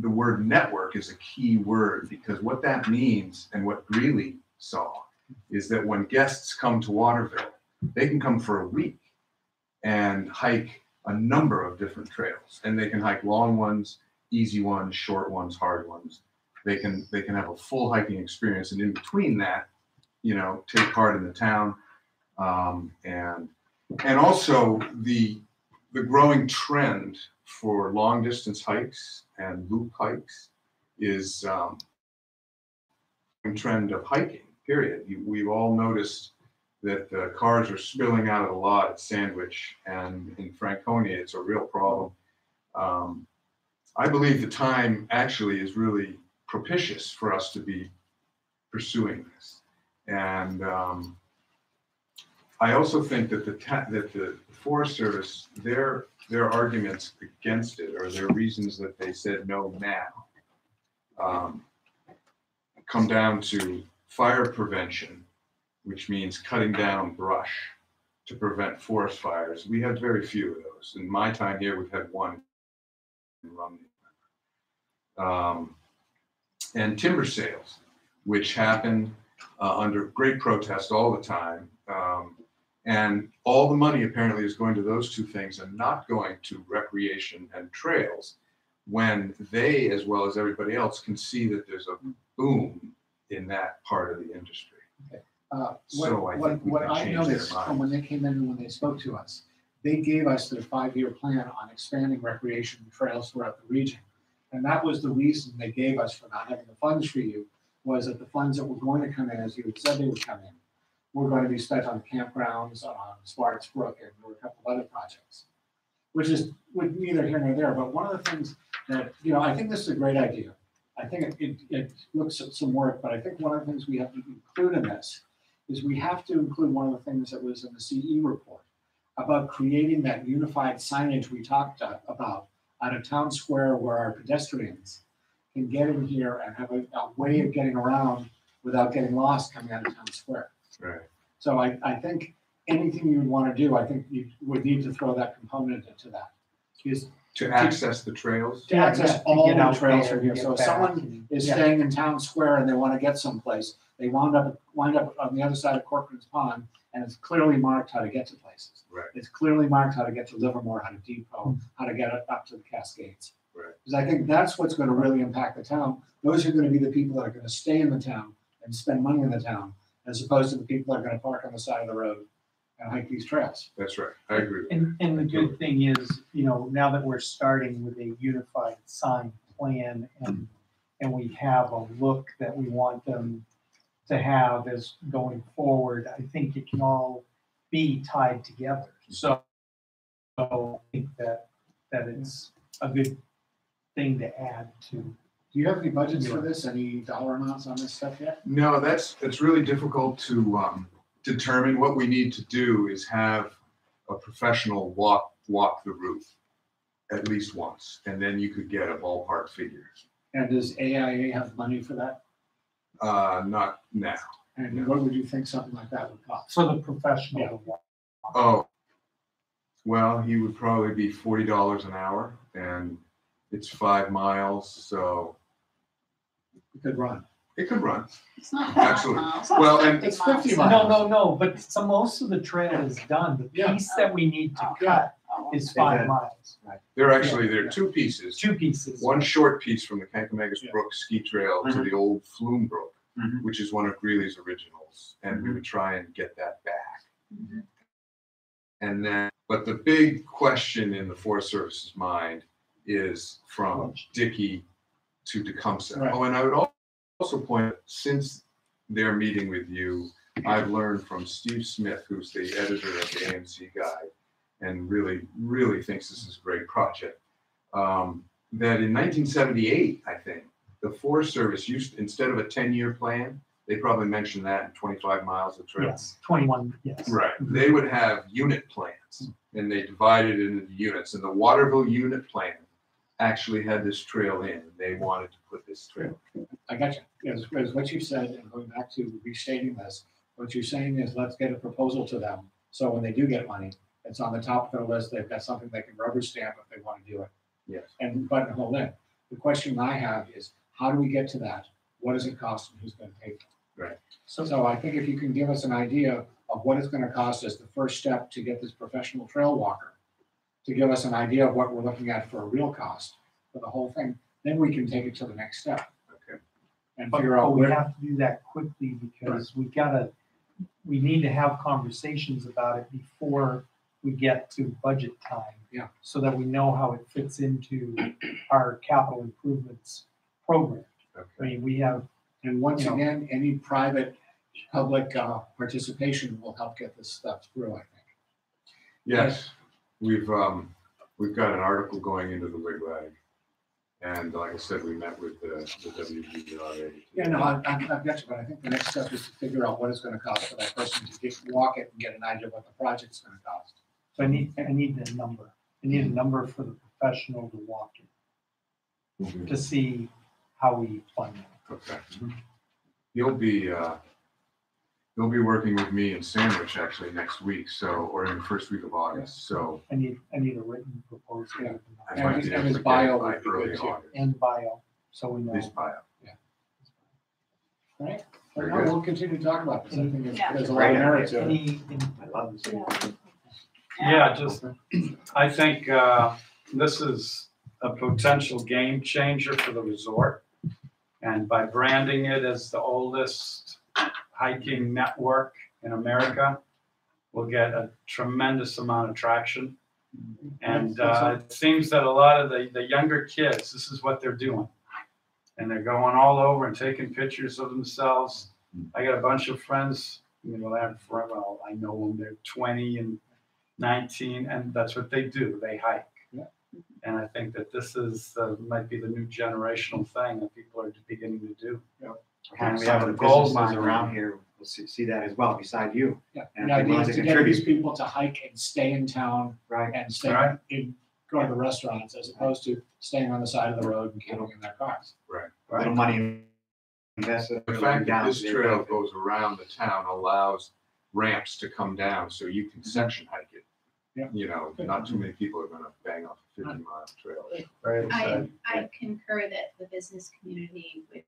the word network is a key word, because what that means, and what Greeley saw, is that when guests come to Waterville, they can come for a week and hike a number of different trails. And they can hike long ones, easy ones, short ones, hard ones. They can have a full hiking experience, and in between that, take part in the town. And also the growing trend for long distance hikes and loop hikes is a trend of hiking, period. We've all noticed that the cars are spilling out of the lot at Sandwich, and in Franconia, it's a real problem. I believe the time actually is really propitious for us to be pursuing this. And I also think that the Forest Service, their arguments against it, or their reasons that they said no now, come down to fire prevention, which means cutting down brush to prevent forest fires. We have very few of those. In my time here, we've had one in Romney. And timber sales, which happen under great protest all the time. And all the money apparently is going to those two things and not going to recreation and trails, when they, as well as everybody else, can see that there's a boom in that part of the industry. So I think we what can I change noticed their from minds. when they came in and when they spoke to us, they gave us their 5-year plan on expanding recreation trails throughout the region. And that was the reason they gave us for not having the funds for you, was that the funds that were going to come in, as you had said they would come in, were going to be spent on campgrounds, on Sparks Brook, and there were a couple of other projects, which is neither here nor there. But one of the things that, I think this is a great idea. I think it looks at some work, but I think one of the things we have to include in this is we have to include one of the things that was in the CE report about creating that unified signage we talked about at a town square where our pedestrians can get in here and have a way of getting around without getting lost coming out of town square. Right. So I think anything you would want to do, I think you would need to throw that component into that. Because To access the trails. to access to all get the out trails there, from here. get So if back someone and- is yeah. staying in town square and they want to get someplace, they wind up on the other side of Corcoran's Pond, and it's clearly marked how to get to places. Right. It's clearly marked how to get to Livermore, how to Depot, how to get up to the Cascades. Right. Because I think that's what's going to really impact the town. Those are going to be the people that are going to stay in the town and spend money in the town, as opposed to the people that are going to park on the side of the road and hike these trails. That's right. I agree. And the good thing is, now that we're starting with a unified sign plan and we have a look that we want them to have as going forward, I think it can all be tied together. So I think that it's a good thing to add to. Do you have any budgets for this? Any dollar amounts on this stuff yet? No, it's really difficult to determine. What we need to do is have a professional walk the route at least once, and then you could get a ballpark figure. And does AIA have money for that? Not now. And what would you think something like that would cost? For the professional to walk. Oh, well, he would probably be $40 an hour, and it's 5 miles, so You could run. It could run. It's not 5 Absolutely. miles. Well, and it's miles. 50 No, miles. no, but so most of the trail is done. The Yeah. piece that we need to Oh. cut Oh, is okay. 5 miles, there are two pieces. 2 pieces. One short piece from the Kankamegas Yeah. Brook ski trail to the old Flume Brook, Mhm. which is one of Greeley's originals, and we would try and get that back. Mhm. And then, but the big question in the Forest Service's mind is from Dickey to Tecumseh. Right. Oh, and I would also point out, since their meeting with you, I've learned from Steve Smith, who's the editor of the AMC Guide, and really thinks this is a great project. That in 1978, I think, the Forest Service used, instead of a 10-year plan, they probably mentioned that in 25 miles of trail. Yes, 21, yes. Right. They would have unit plans, and they divided it into units. And the Waterville unit plan actually had this trail in. They wanted to put this trail. I got you. As what you said, and going back to restating this, what you're saying is let's get a proposal to them. So when they do get money, it's on the top of their list. They've got something they can rubber stamp if they want to do it. Yes. And buttonhole in. The question I have is, how do we get to that? What does it cost and who's going to pay for it? Right. So I think if you can give us an idea of what it's going to cost us, the first step to get this professional trail walker, to give us an idea of what we're looking at for a real cost for the whole thing, then we can take it to the next step. Okay. And But figure out we where. have to do that quickly because we need to have conversations about it before we get to budget time. Yeah. So that we know how it fits into our capital improvements program. I Okay. mean, we have, And once you know. again, any private, public participation will help get this stuff through, I think. Yes. We've got an article going into the Wigwag. And like I said, we met with the WGRA. Yeah, no, I've got you, but I think the next step is to figure out what it's gonna cost for that person to walk it and get an idea of what the project's gonna cost. so I need the number. I need a number for the professional to walk it, Mhm. to see how we fund it. Okay. You'll be working with me in Sandwich actually next week, or in the first week of August, so. I need a written proposal. Yeah. I might be And able his to get bio it by would be early good, too. August. And bio, so we know. His bio. All right? Very No, good. we'll continue to talk about this. I think Yeah. there's a lot of merit to it. I love this. Yeah, just, I think this is a potential game changer for the resort. And by branding it as the oldest hiking network in America, we'll get a tremendous amount of traction. And it seems that a lot of the younger kids, this is what they're doing. And they're going all over and taking pictures of themselves. I got a bunch of friends, I know them, they're 20 and 19, and that's what they do, they hike. Yeah. And I think that this is, might be the new generational thing that people are beginning to do. And we Some have of the the gold businesses mine. around here, we'll see that as well, beside you. Yeah, And the if they idea want is to to get these contribute. people to hike and stay in town Right. and stay Right. go to the restaurants as opposed to staying on the side of the road and camping in their cars. Little money invested. The fact that this trail goes around the town allows ramps to come down, so you can section hike it. Yeah. You know, not too many people are gonna bang off a 50-mile trail. Very I, exciting. I concur that the business community would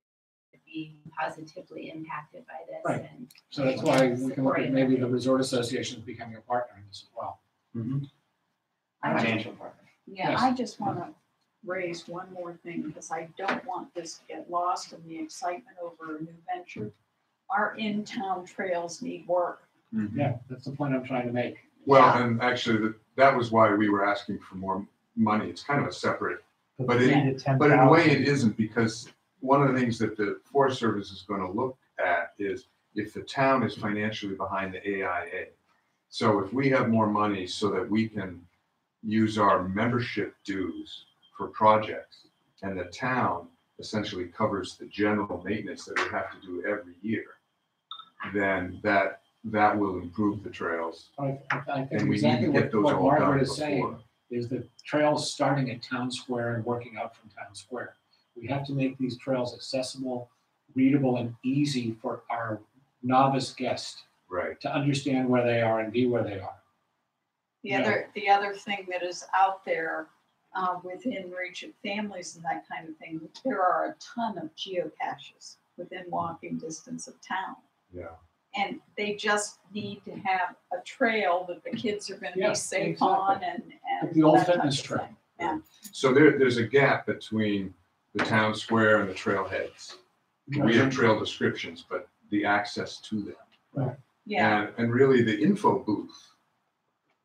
be positively impacted by this Right. and. So that's why we can look at maybe the resort association becoming a partner in this as well. I just- Financial partner. Yeah, Yes. I just want to raise one more thing, because I don't want this to get lost in the excitement over a new venture. Our in-town trails need work. Yeah, that's the point I'm trying to make. Well, and actually, that was why we were asking for more money. It's kind of a separate, but in a way it isn't, because one of the things that the Forest Service is going to look at is if the town is financially behind the AIA. So if we have more money so that we can use our membership dues for projects, and the town essentially covers the general maintenance that we have to do every year, then that will improve the trails. I think And we need exactly to get those what all done Margaret is saying before. is the trails starting at Town Square and working out from Town Square. We have to make these trails accessible, readable, and easy for our novice guest Right. to understand where they are and be where they are. The other thing that is out there within reach of families and that kind of thing, there are a ton of geocaches. within walking distance of town. Yeah. And they just need to have a trail that the kids are gonna Yeah, be safe exactly. on and. Like the old that type fitness of trail. thing. Yeah, So there's a gap between the town square and the trailheads. We have trail descriptions, but the access to them. yeah. And really the info booth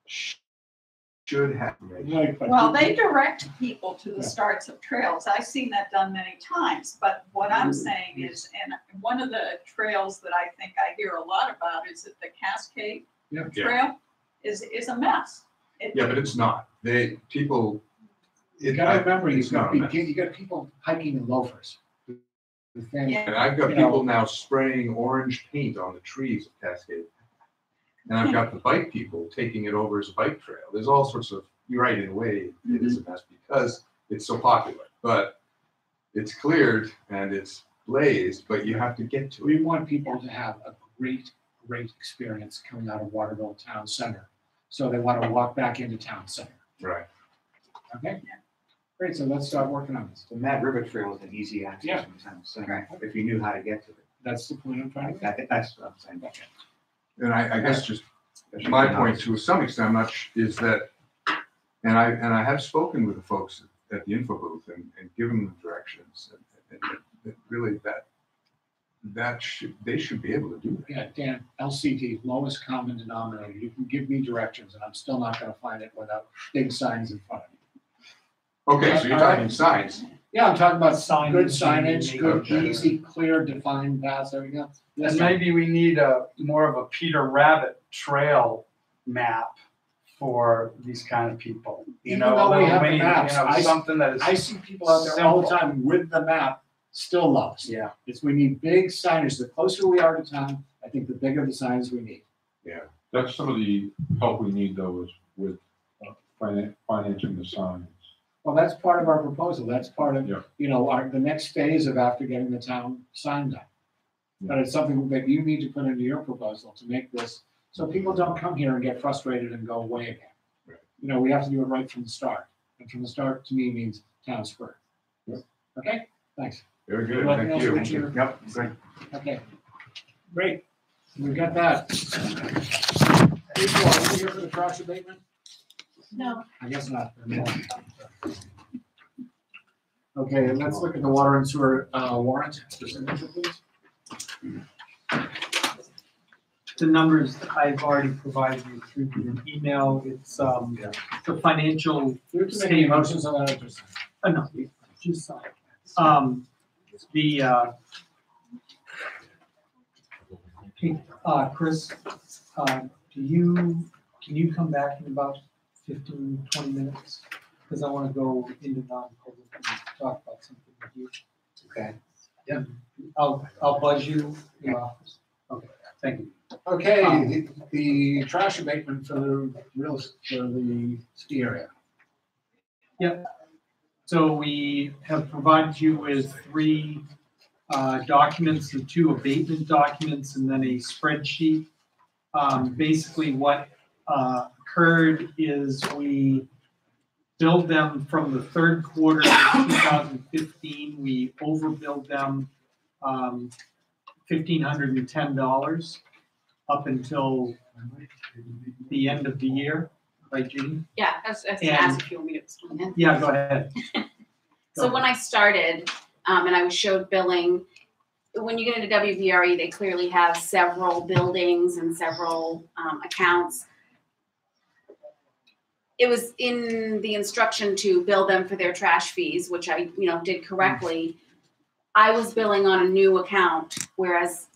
should have. Right, but Well, you- they direct people to the Yeah. starts of trails. I've seen that done many times, but what I'm saying is, and one of the trails that I think I hear a lot about is that the Cascade Yeah. Trail is a mess. Yeah, but it's not. People. You gotta remember, it's not a mess. you got people hiking in loafers. The thing- Yeah. And I've got You know- people now spraying orange paint on the trees of Cascade. And I've got the bike people taking it over as a bike trail. There's all sorts of, you're right, in a way, it is a mess because it's so popular. But it's cleared and it's blazed, but you have to get to it. We want people to have a great experience coming out of Waterville Town Center. So they want to walk back into Town Center, Right. okay? Great, so let's start working on this. The Mad River Trail is an easy access Yeah. from town center, if you knew how to get to it. That's the point I'm trying to I get. think that's what I'm saying. And I guess just That should my be point nice. to some extent, I'm not, is that, and I have spoken with the folks at the info booth and given them directions. And really they should be able to do that. Yeah, Dan, LCD, lowest common denominator. You can give me directions and I'm still not gonna find it without big signs in front of me. Okay, so you're talking signs. Yeah, I'm talking about Signage, good signage, good, okay. easy, clear, defined paths, there we go. Yes, And sir. maybe we need more of a Peter Rabbit trail map for these kind of people. You Even know, though a we little have the way, maps, I- something that is. I see people out there all the Simple. time with the map, still lost. Yeah. We need big signage. The closer we are to town, I think the bigger the signs we need. That's some of the help we need though, is with financing the signs. Well, that's part of our proposal. That's part of, Yeah. the next phase of after getting the town signed up. But it's something that you need to put into your proposal to make this, so people don't come here and get frustrated and go away again. Right. We have to do it right from the start. And from the start, to me, means town square. Yeah. Okay, thanks. Very good, Anything thank else, you. Richard? Yep, great. Okay, great. We've got that. April, are you here for the trash abatement? No. I guess not. Okay, let's look at the water and sewer warrant. For signature, please. The numbers I've already provided you through your email. It's the financial Do you have to make any motions on that? Or just- no, just sign. Chris, can you come back in about 15, 20 minutes? Because I want to go into non-public and talk about something with you. Okay. I'll buzz you in your office. Okay, thank you. Okay, the trash abatement for the ski area. So we have provided you with 3 documents, the 2 abatement documents, and then a spreadsheet. Basically, what occurred is we billed them from the 3rd quarter of 2015. We overbilled them $1,510 up until the end of the year, right, Jeannie? Yeah, I was And- asked if you want me to explain it. Yeah, go ahead. So when I started, and I was showed billing, when you get into WVRE, they clearly have several buildings and several accounts. It was in the instruction to bill them for their trash fees, which I, did correctly. I was billing on a new account, whereas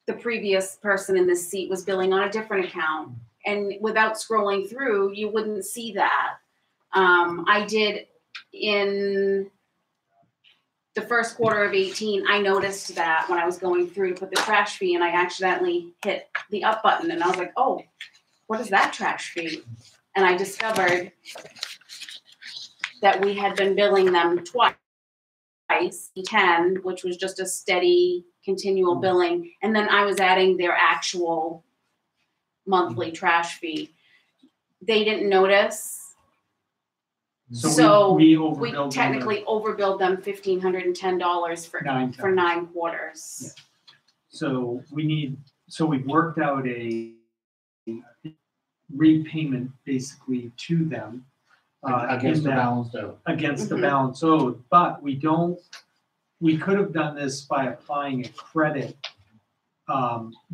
the previous person in this seat was billing on a different account. And without scrolling through, you wouldn't see that. I did in the 1st quarter of 18, I noticed that when I was going through to put the trash fee and I accidentally hit the up button and I was like, oh, what is that trash fee? And I discovered that we had been billing them twice, 10, which was just a steady, continual billing. And then I was adding their actual monthly trash fee. They didn't notice So we we overbilled them technically overbilled them $1,510 for 9 for 9 quarters. So we've worked out a repayment basically to them. Against in the that- balance owed. Against the Mhm. balance owed, but we could have done this by applying a credit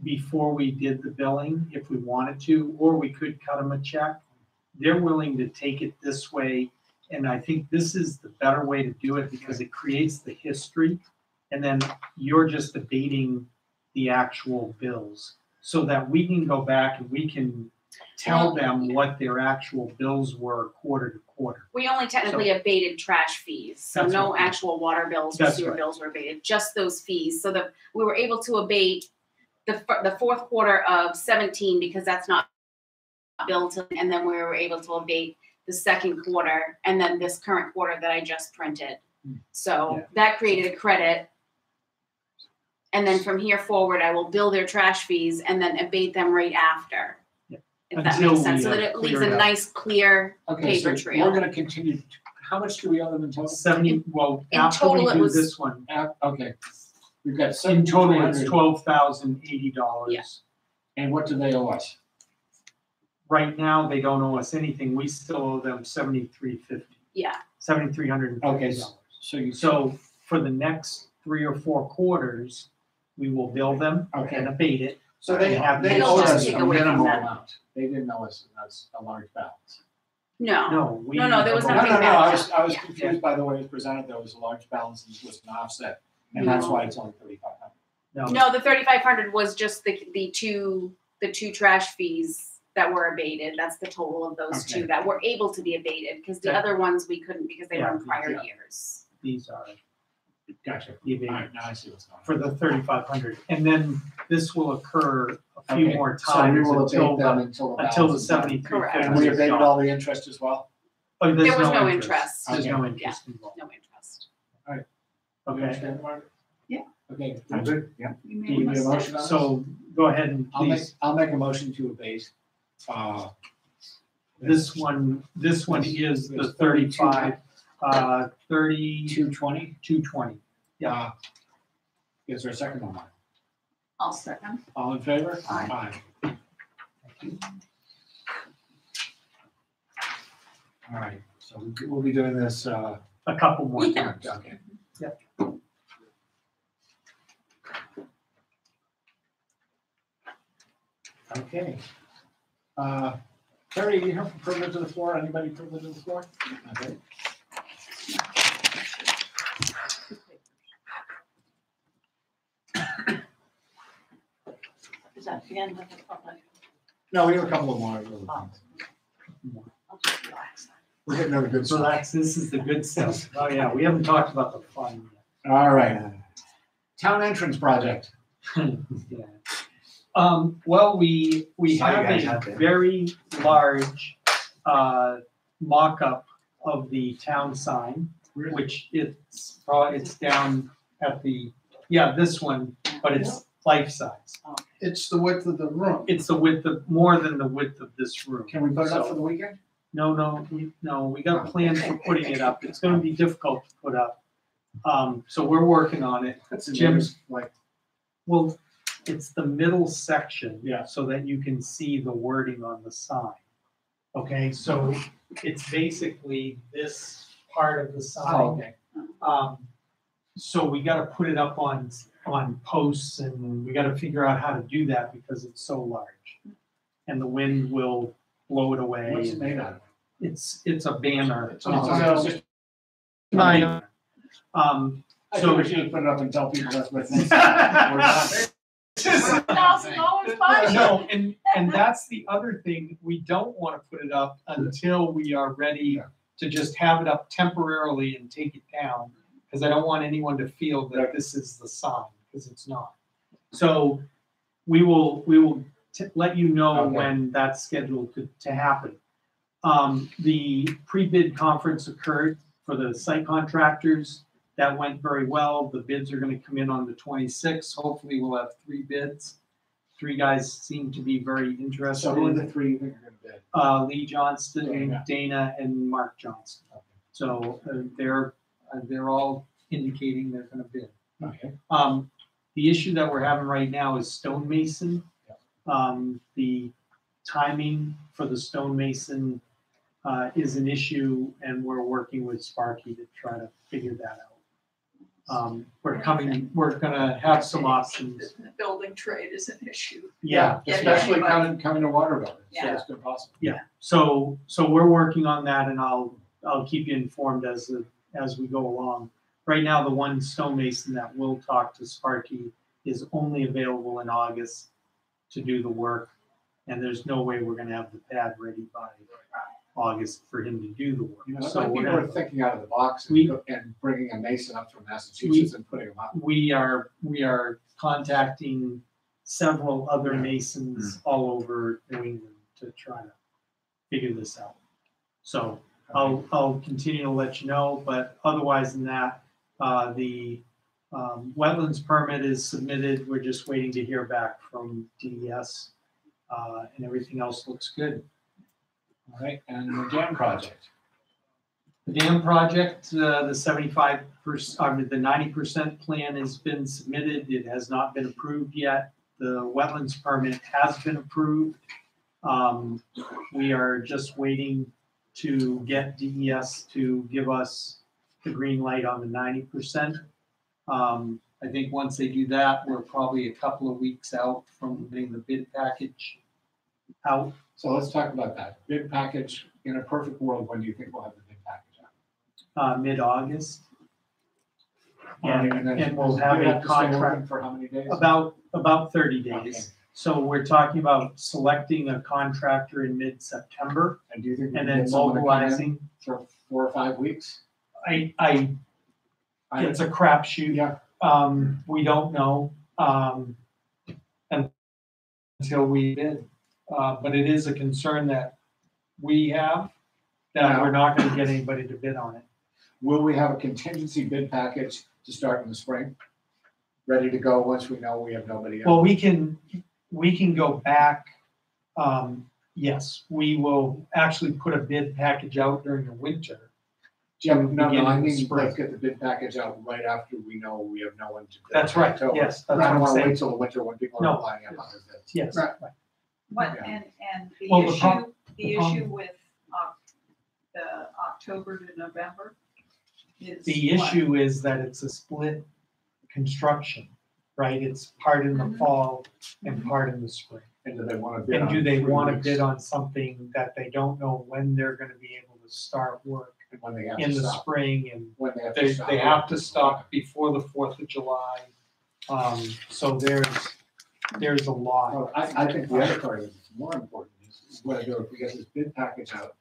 before we did the billing, if we wanted to, or we could cut them a check. They're willing to take it this way, and I think this is the better way to do it because it creates the history, and then you're just abating the actual bills, so that we can go back and we can tell them what their actual bills were quarter to quarter. We only technically abated trash fees, so That's no right. actual water bills or That's sewer right. bills were abated, just those fees. So that we were able to abate the fourth quarter of 17 because that's not billed, and then we were able to abate the second quarter and then this current quarter that I just printed. So Yeah. that created a credit. And then from here forward, I will bill their trash fees and then abate them right after. Yeah. If that Until makes sense, we so that have it leaves cleared a up. nice, clear Okay, so paper trail. we're gonna continue, how much do we owe them in total? 70, well, In after we total, it do was- this one, Okay, we've got in total, it's $7,300. $12,080. Yeah. And what do they owe us? Right now, they don't owe us anything, we still owe them $7,350, Yeah, $7,350. Okay, so So for the next 3 or 4 quarters, we will bill them and okay, abate it. so they have they no owe just us take a away from minimal that. amount. They didn't owe us a large balance. no, No, there was No, nothing no, back. I was Yeah. confused by the way it was presented, there was a large balance and it was an offset, and that's No. why it's only 3,500. No, the 3,500 was just the two trash fees that were abated. That's the total of those Okay. two that were able to be abated, because the Okay. other ones we couldn't because they were in Yeah, prior yeah. years. These are Gotcha. the All abatement right, now I see what's going on. for the 3,500. And then this will occur a few Okay, more So we times will until abate them the, until the until the balance is done. 7,350. Correct. And we abated all the interest as well? Oh, there's There was no interest. interest. There's no Okay. interest involved. No interest. You Okay, understand, Margaret? Yeah. Okay. I'm good, yeah. You Do we need a motion on this? so go ahead and please, I'll make a motion to abate, this one is the 35, 220. 220. Yeah. Is there a second on that? I'll second. All in favor? Aye. Thank you. All right, so we'll be doing this, A couple more Yeah. times. okay. Yep. Okay. Terry, you have privilege of the floor? Anybody privilege of the floor? Okay. Is that the end of the public? No, we have a couple of more. little things. I'll just relax. We're getting over good stuff. Relax, this is the good stuff. Oh, yeah, we haven't talked about the fun All right. Town entrance project. yet. Yeah. Well, we Saw you have guys out a there. very large mock-up of the town sign, which it's down at the, this one, but it's life-size. It's the width of the room. It's the width of, more than the width of this room. Can we put it up So- for the weekend? No, we got plans for putting it up. It's gonna be difficult to put up. So we're working on it. That's Jim's, like, well, it's the middle section. Yeah. So that you can see the wording on the sign. Okay, so it's basically this part of the sign. oh, okay. So we gotta put it up on posts and we gotta figure out how to do that because it's so large. And the wind will blow it away. What's it made out of? It's a banner. It's just- Mine. I So- think we should put it up and tell people that's what things. We're done. $1,000 fine. No, and that's the other thing, we don't wanna put it up until we are ready to just have it up temporarily and take it down. Cause I don't want anyone to feel that this is the sign, cause it's not. So we will let you know Okay. when that's scheduled to happen. The pre-bid conference occurred for the site contractors. That went very well. The bids are gonna come in on the 26th. Hopefully we'll have 3 bids. three guys seem to be very interested. So who are in the three you think are gonna bid? Lee Johnston, Dana, and Mark Johnston. So they're all indicating they're gonna bid. Okay. The issue that we're having right now is stonemason. The timing for the stonemason is an issue, and we're working with Sparky to try to figure that out. We're gonna have some options. The building trade is an issue. Yeah, Especially anybody. coming to Waterville, Yeah. so it's impossible. Yeah, so we're working on that, and I'll keep you informed as we go along. Right now, the one stonemason that will talk to Sparky is only available in August to do the work, and there's no way we're gonna have the pad ready by August for him to do the work. You know, So some we're people are gonna, thinking out of the box We- and bringing a mason up from Massachusetts and putting him up. we are contacting several other masons all over New England to try to figure this out. So I'll continue to let you know, but otherwise than that, the wetlands permit is submitted. We're just waiting to hear back from DES, and everything else looks good. All right, and the dam project. The dam project, the 75%, the 90% plan has been submitted. It has not been approved yet. The wetlands permit has been approved. We are just waiting to get DES to give us the green light on the 90%. I think once they do that, we're probably a couple of weeks out from getting the bid package out. So let's talk about that. Bid package, in a perfect world, when do you think we'll have the bid package out? Mid-August. And then And we'll does have it a to stay open contract for how many days? about 30 days. Okay. So we're talking about selecting a contractor in mid-September And do you think we and can then get someone to come in mobilizing. for 4 or 5 weeks? It's a crapshoot. Yeah. We don't know until we bid. But it is a concern that we have, that we're not gonna get anybody to bid on it. Will we have a contingency bid package to start in the spring? Ready to go once we know we have nobody else? Well, we can go back. Yes, we will actually put a bid package out during the winter. Jim, no, beginning I of mean, spring. let's get the bid package out right after we know we have no one to bid. That's right, So, yes, I that's what don't I'm wanna saying. wait till the winter when people No. are lining up on their bids. Yes. Right. What, Yeah. and the Well, the issue, prob- the the problem- issue with the October to November is The what? issue is that it's a split construction, right? It's part in the Mhm. fall and part in the spring. And do they wanna bid And on do they 3 wanna weeks? bid on something that they don't know when they're gonna be able to start work And when they have in to the stop? spring, and When they have to they stop? have to stop before the 4th of July. So there's a lot. Well, I think the other part is more important is whether if we get this bid package out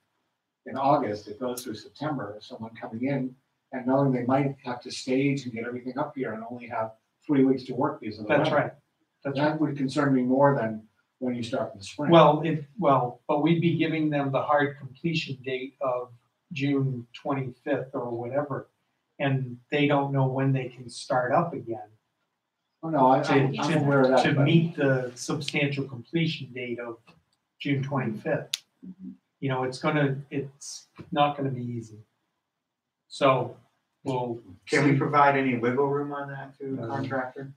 in August, it goes through September, someone coming in and knowing they might have to stage and get everything up here and only have 3 weeks to work because of the That's weather. right. That's right. That would concern me more than when you start in the spring. But we'd be giving them the hard completion date of June 25th or whatever, and they don't know when they can start up again Oh, no, I'm aware of that. to but- meet the substantial completion date of June 25th. You know, it's not gonna be easy. So we'll. Can we see. provide any wiggle room on that to No. the contractor? On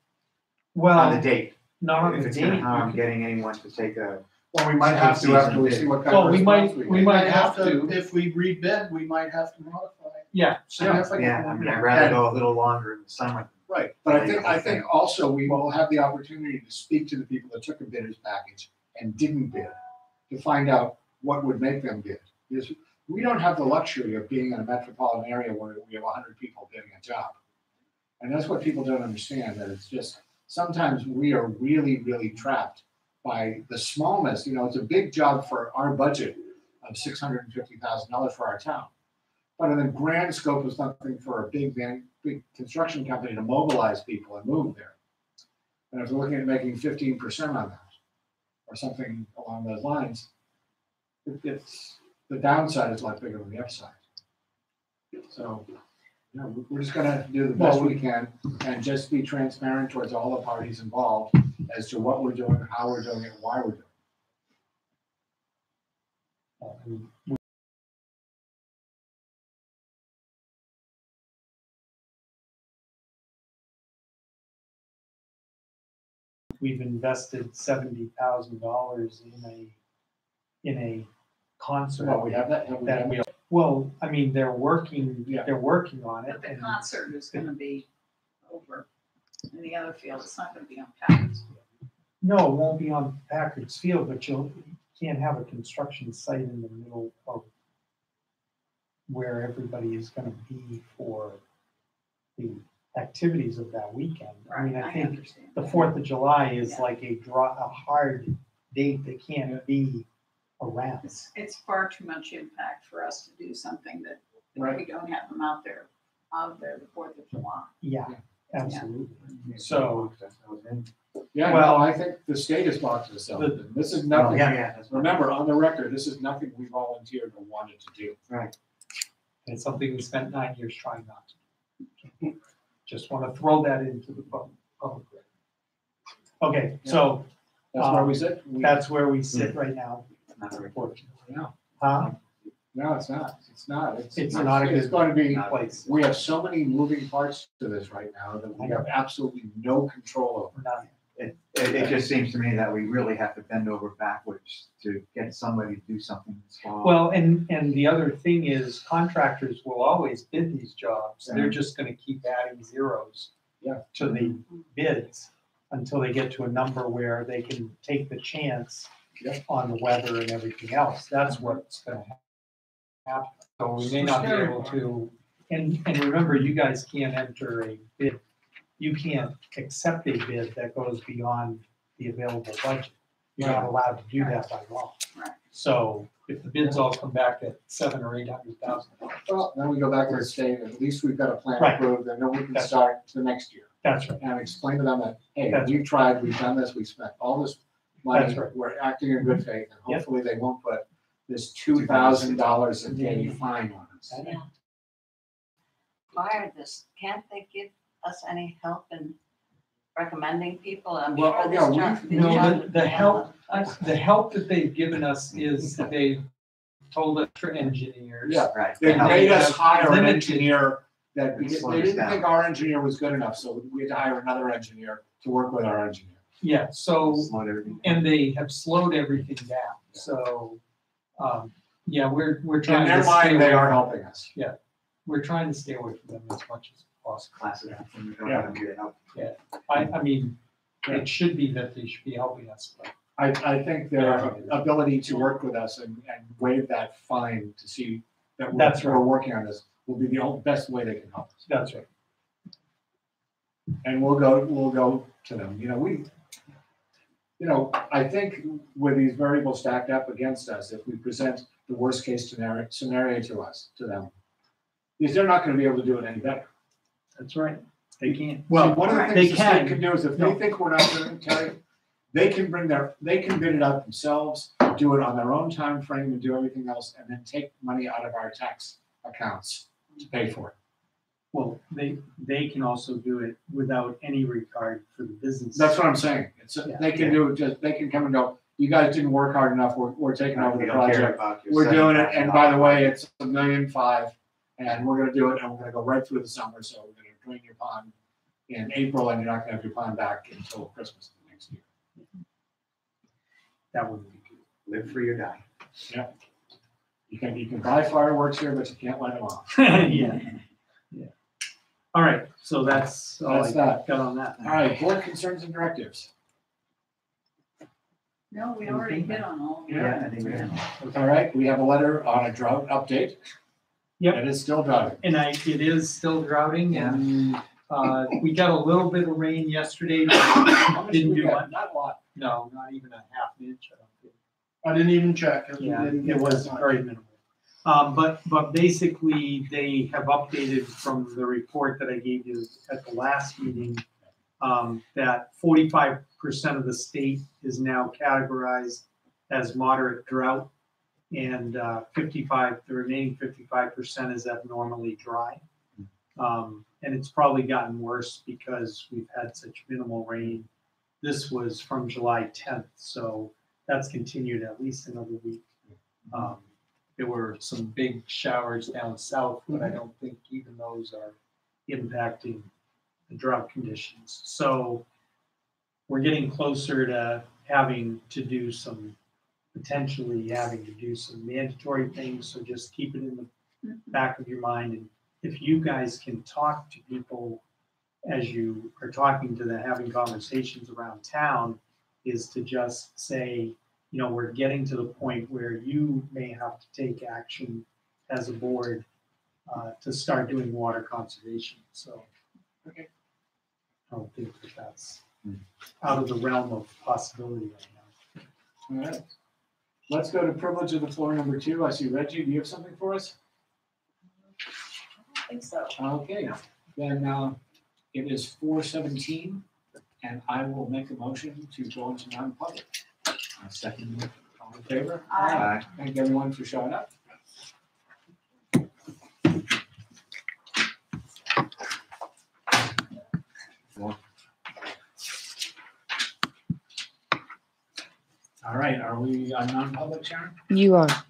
Well, the date? not on If the it's gonna date. harm getting anyone to take a, Well, we might have to after we see what kind Well, of we response might- we get. might have to. If we rebid, we might have to modify it. Yeah, significantly. yeah, I mean, I'd rather go a little longer in the summer. Right, but I think also we will have the opportunity to speak to the people that took a bidder's package and didn't bid, to find out what would make them bid. Because we don't have the luxury of being in a metropolitan area where we have 100 people bidding a job. And that's what people don't understand, that it's just, sometimes we are really, really trapped by the smallness. You know, it's a big job for our budget of $650,000 for our town. But in the grand scope of something for a big construction company to mobilize people and move there. And if we're looking at making 15% on that, or something along those lines, it's, the downside is a lot bigger than the upside. So, you know, we're just gonna do the best we can and just be transparent towards all the parties involved as to what we're doing, how we're doing it, and why we're doing it. We've invested $70,000 in a concert. Well, we have that. Have we that done we, it? well, I mean, they're working Yeah. But on it. the and- concert is gonna be over in the other field. It's not gonna be on Packard's field. No, it won't be on Packard's Field, but you can't have a construction site in the middle of where everybody is gonna be for the activities of that weekend. I mean, I think understand. the 4th of July is Yeah. like a hard date that can't be around. It's far too much impact for us to do something that Right. we don't have them out there the 4th of July. Yeah, absolutely. So, Yeah, Well- no, I think the state has brought this up. The- This is Oh, nothing, yeah, that's right. remember, on the record, this is nothing we volunteered or wanted to do. Right. it's something we spent 9 years trying not to do. Just want to throw that into the public record. Okay, so That's where we sit. that's where we sit right now, Not very- unfortunately. No, Huh? no, it's not. It's not. It's not a It's good going to be, place. we have so many moving parts to this right now that we have absolutely no control over. None. It just seems to me that we really have to bend over backwards to get somebody to do something small. Well, and the other thing is contractors will always bid these jobs. They're just gonna keep adding zeros Yeah. to the bids until they get to a number where they can take the chance Yeah. on the weather and everything else. That's what's gonna happen. So we may not be able to, and remember, you guys can't enter a bid. You can't accept a bid that goes beyond the available budget. You're not allowed to do that by law. Right. So if the bids all come back at $700,000 or $800,000. Well, then we go back to the state, at least we've got a plan Right. approved, and then we can That's start the next year. That's right. And explain to them that, hey, That's we've tried, we've done this, we've spent all this money, That's right. we're acting in good faith, and Yep. hopefully they won't put this $2,000 a day fine on us. Prior to this, can't they give us any help in recommending people? I'm Well, sure this yeah, job- we've- this No, job- the help that they've given us is they've told us for engineers. Yeah, Right. they And made they us have hire an limited- engineer that, And because slow they us didn't down. think our engineer was good enough, so we had to hire another engineer to work with our engineer. Yeah, so, Slow everything down. and they have slowed everything down, so, yeah, we're In trying their to stay mind, they away, are helping us. we're trying to stay away from them as much as possible. Class it out when we don't Yeah. have to get help. I mean, it should be that they should be helping us, but I think their ability to work with us and waive that fine to see that That's we're right. working on this will be the best way they can help us. that's right. And we'll go to them, I think with these variables stacked up against us, if we present the worst case scenario to them, because they're not gonna be able to do it any better. That's right. They can't. Well, one of the Right. things They the state can. can do is if they think we're not doing it, Terry, they can bid it out themselves, do it on their own time frame, and do everything else, and then take money out of our tax accounts to pay for it. Well, they can also do it without any regard for the business. That's what I'm saying. They can do it, they can come and go, you guys didn't work hard enough, we're taking over We the don't care project. about your We're doing it, and by the $7,000 way, it's $1.5 million, and we're gonna do it, and we're gonna go right through the summer, so we're gonna drain your pond in April, and you're not gonna have your pond back until Christmas of next year. That wouldn't be good. Live free or die. You can buy fireworks here, but you can't light them off. Yeah. All right, so that's all I That's that. got on that. All right, board concerns and directives. No, we already hit on all of that. Yeah, I think we have. All right, we have a letter on a drought update. Yep. It is still droughting. And it is still droughting and, we got a little bit of rain yesterday. How much Didn't we do got? much. Not a lot. No, not even a half inch, I don't think. I didn't even check. We Yeah, didn't it get was that much. very minimal. But basically, they have updated from the report that I gave you at the last meeting, that 45% of the state is now categorized as moderate drought, and the remaining 55% is abnormally dry. And it's probably gotten worse because we've had such minimal rain this was from July 10th, so that's continued at least another week. There were some big showers down south, but I don't think even those are impacting the drought conditions. So we're getting closer to potentially having to do some mandatory things, so just keep it in the back of your mind. And if you guys can talk to people as you are talking to them, having conversations around town, is to just say, you know, we're getting to the point where you may have to take action as a board to start doing water conservation. So Okay. I don't think that that's out of the realm of possibility right now. All right. Let's go to privilege of the floor number 2. I see Reggie, do you have something for us? I think so. Okay, then it is 4:17, and I will make a motion to go into non-public. Second. All in favor? Aye. Thank everyone for showing up. All right, are we on non-public, Sharon? You are.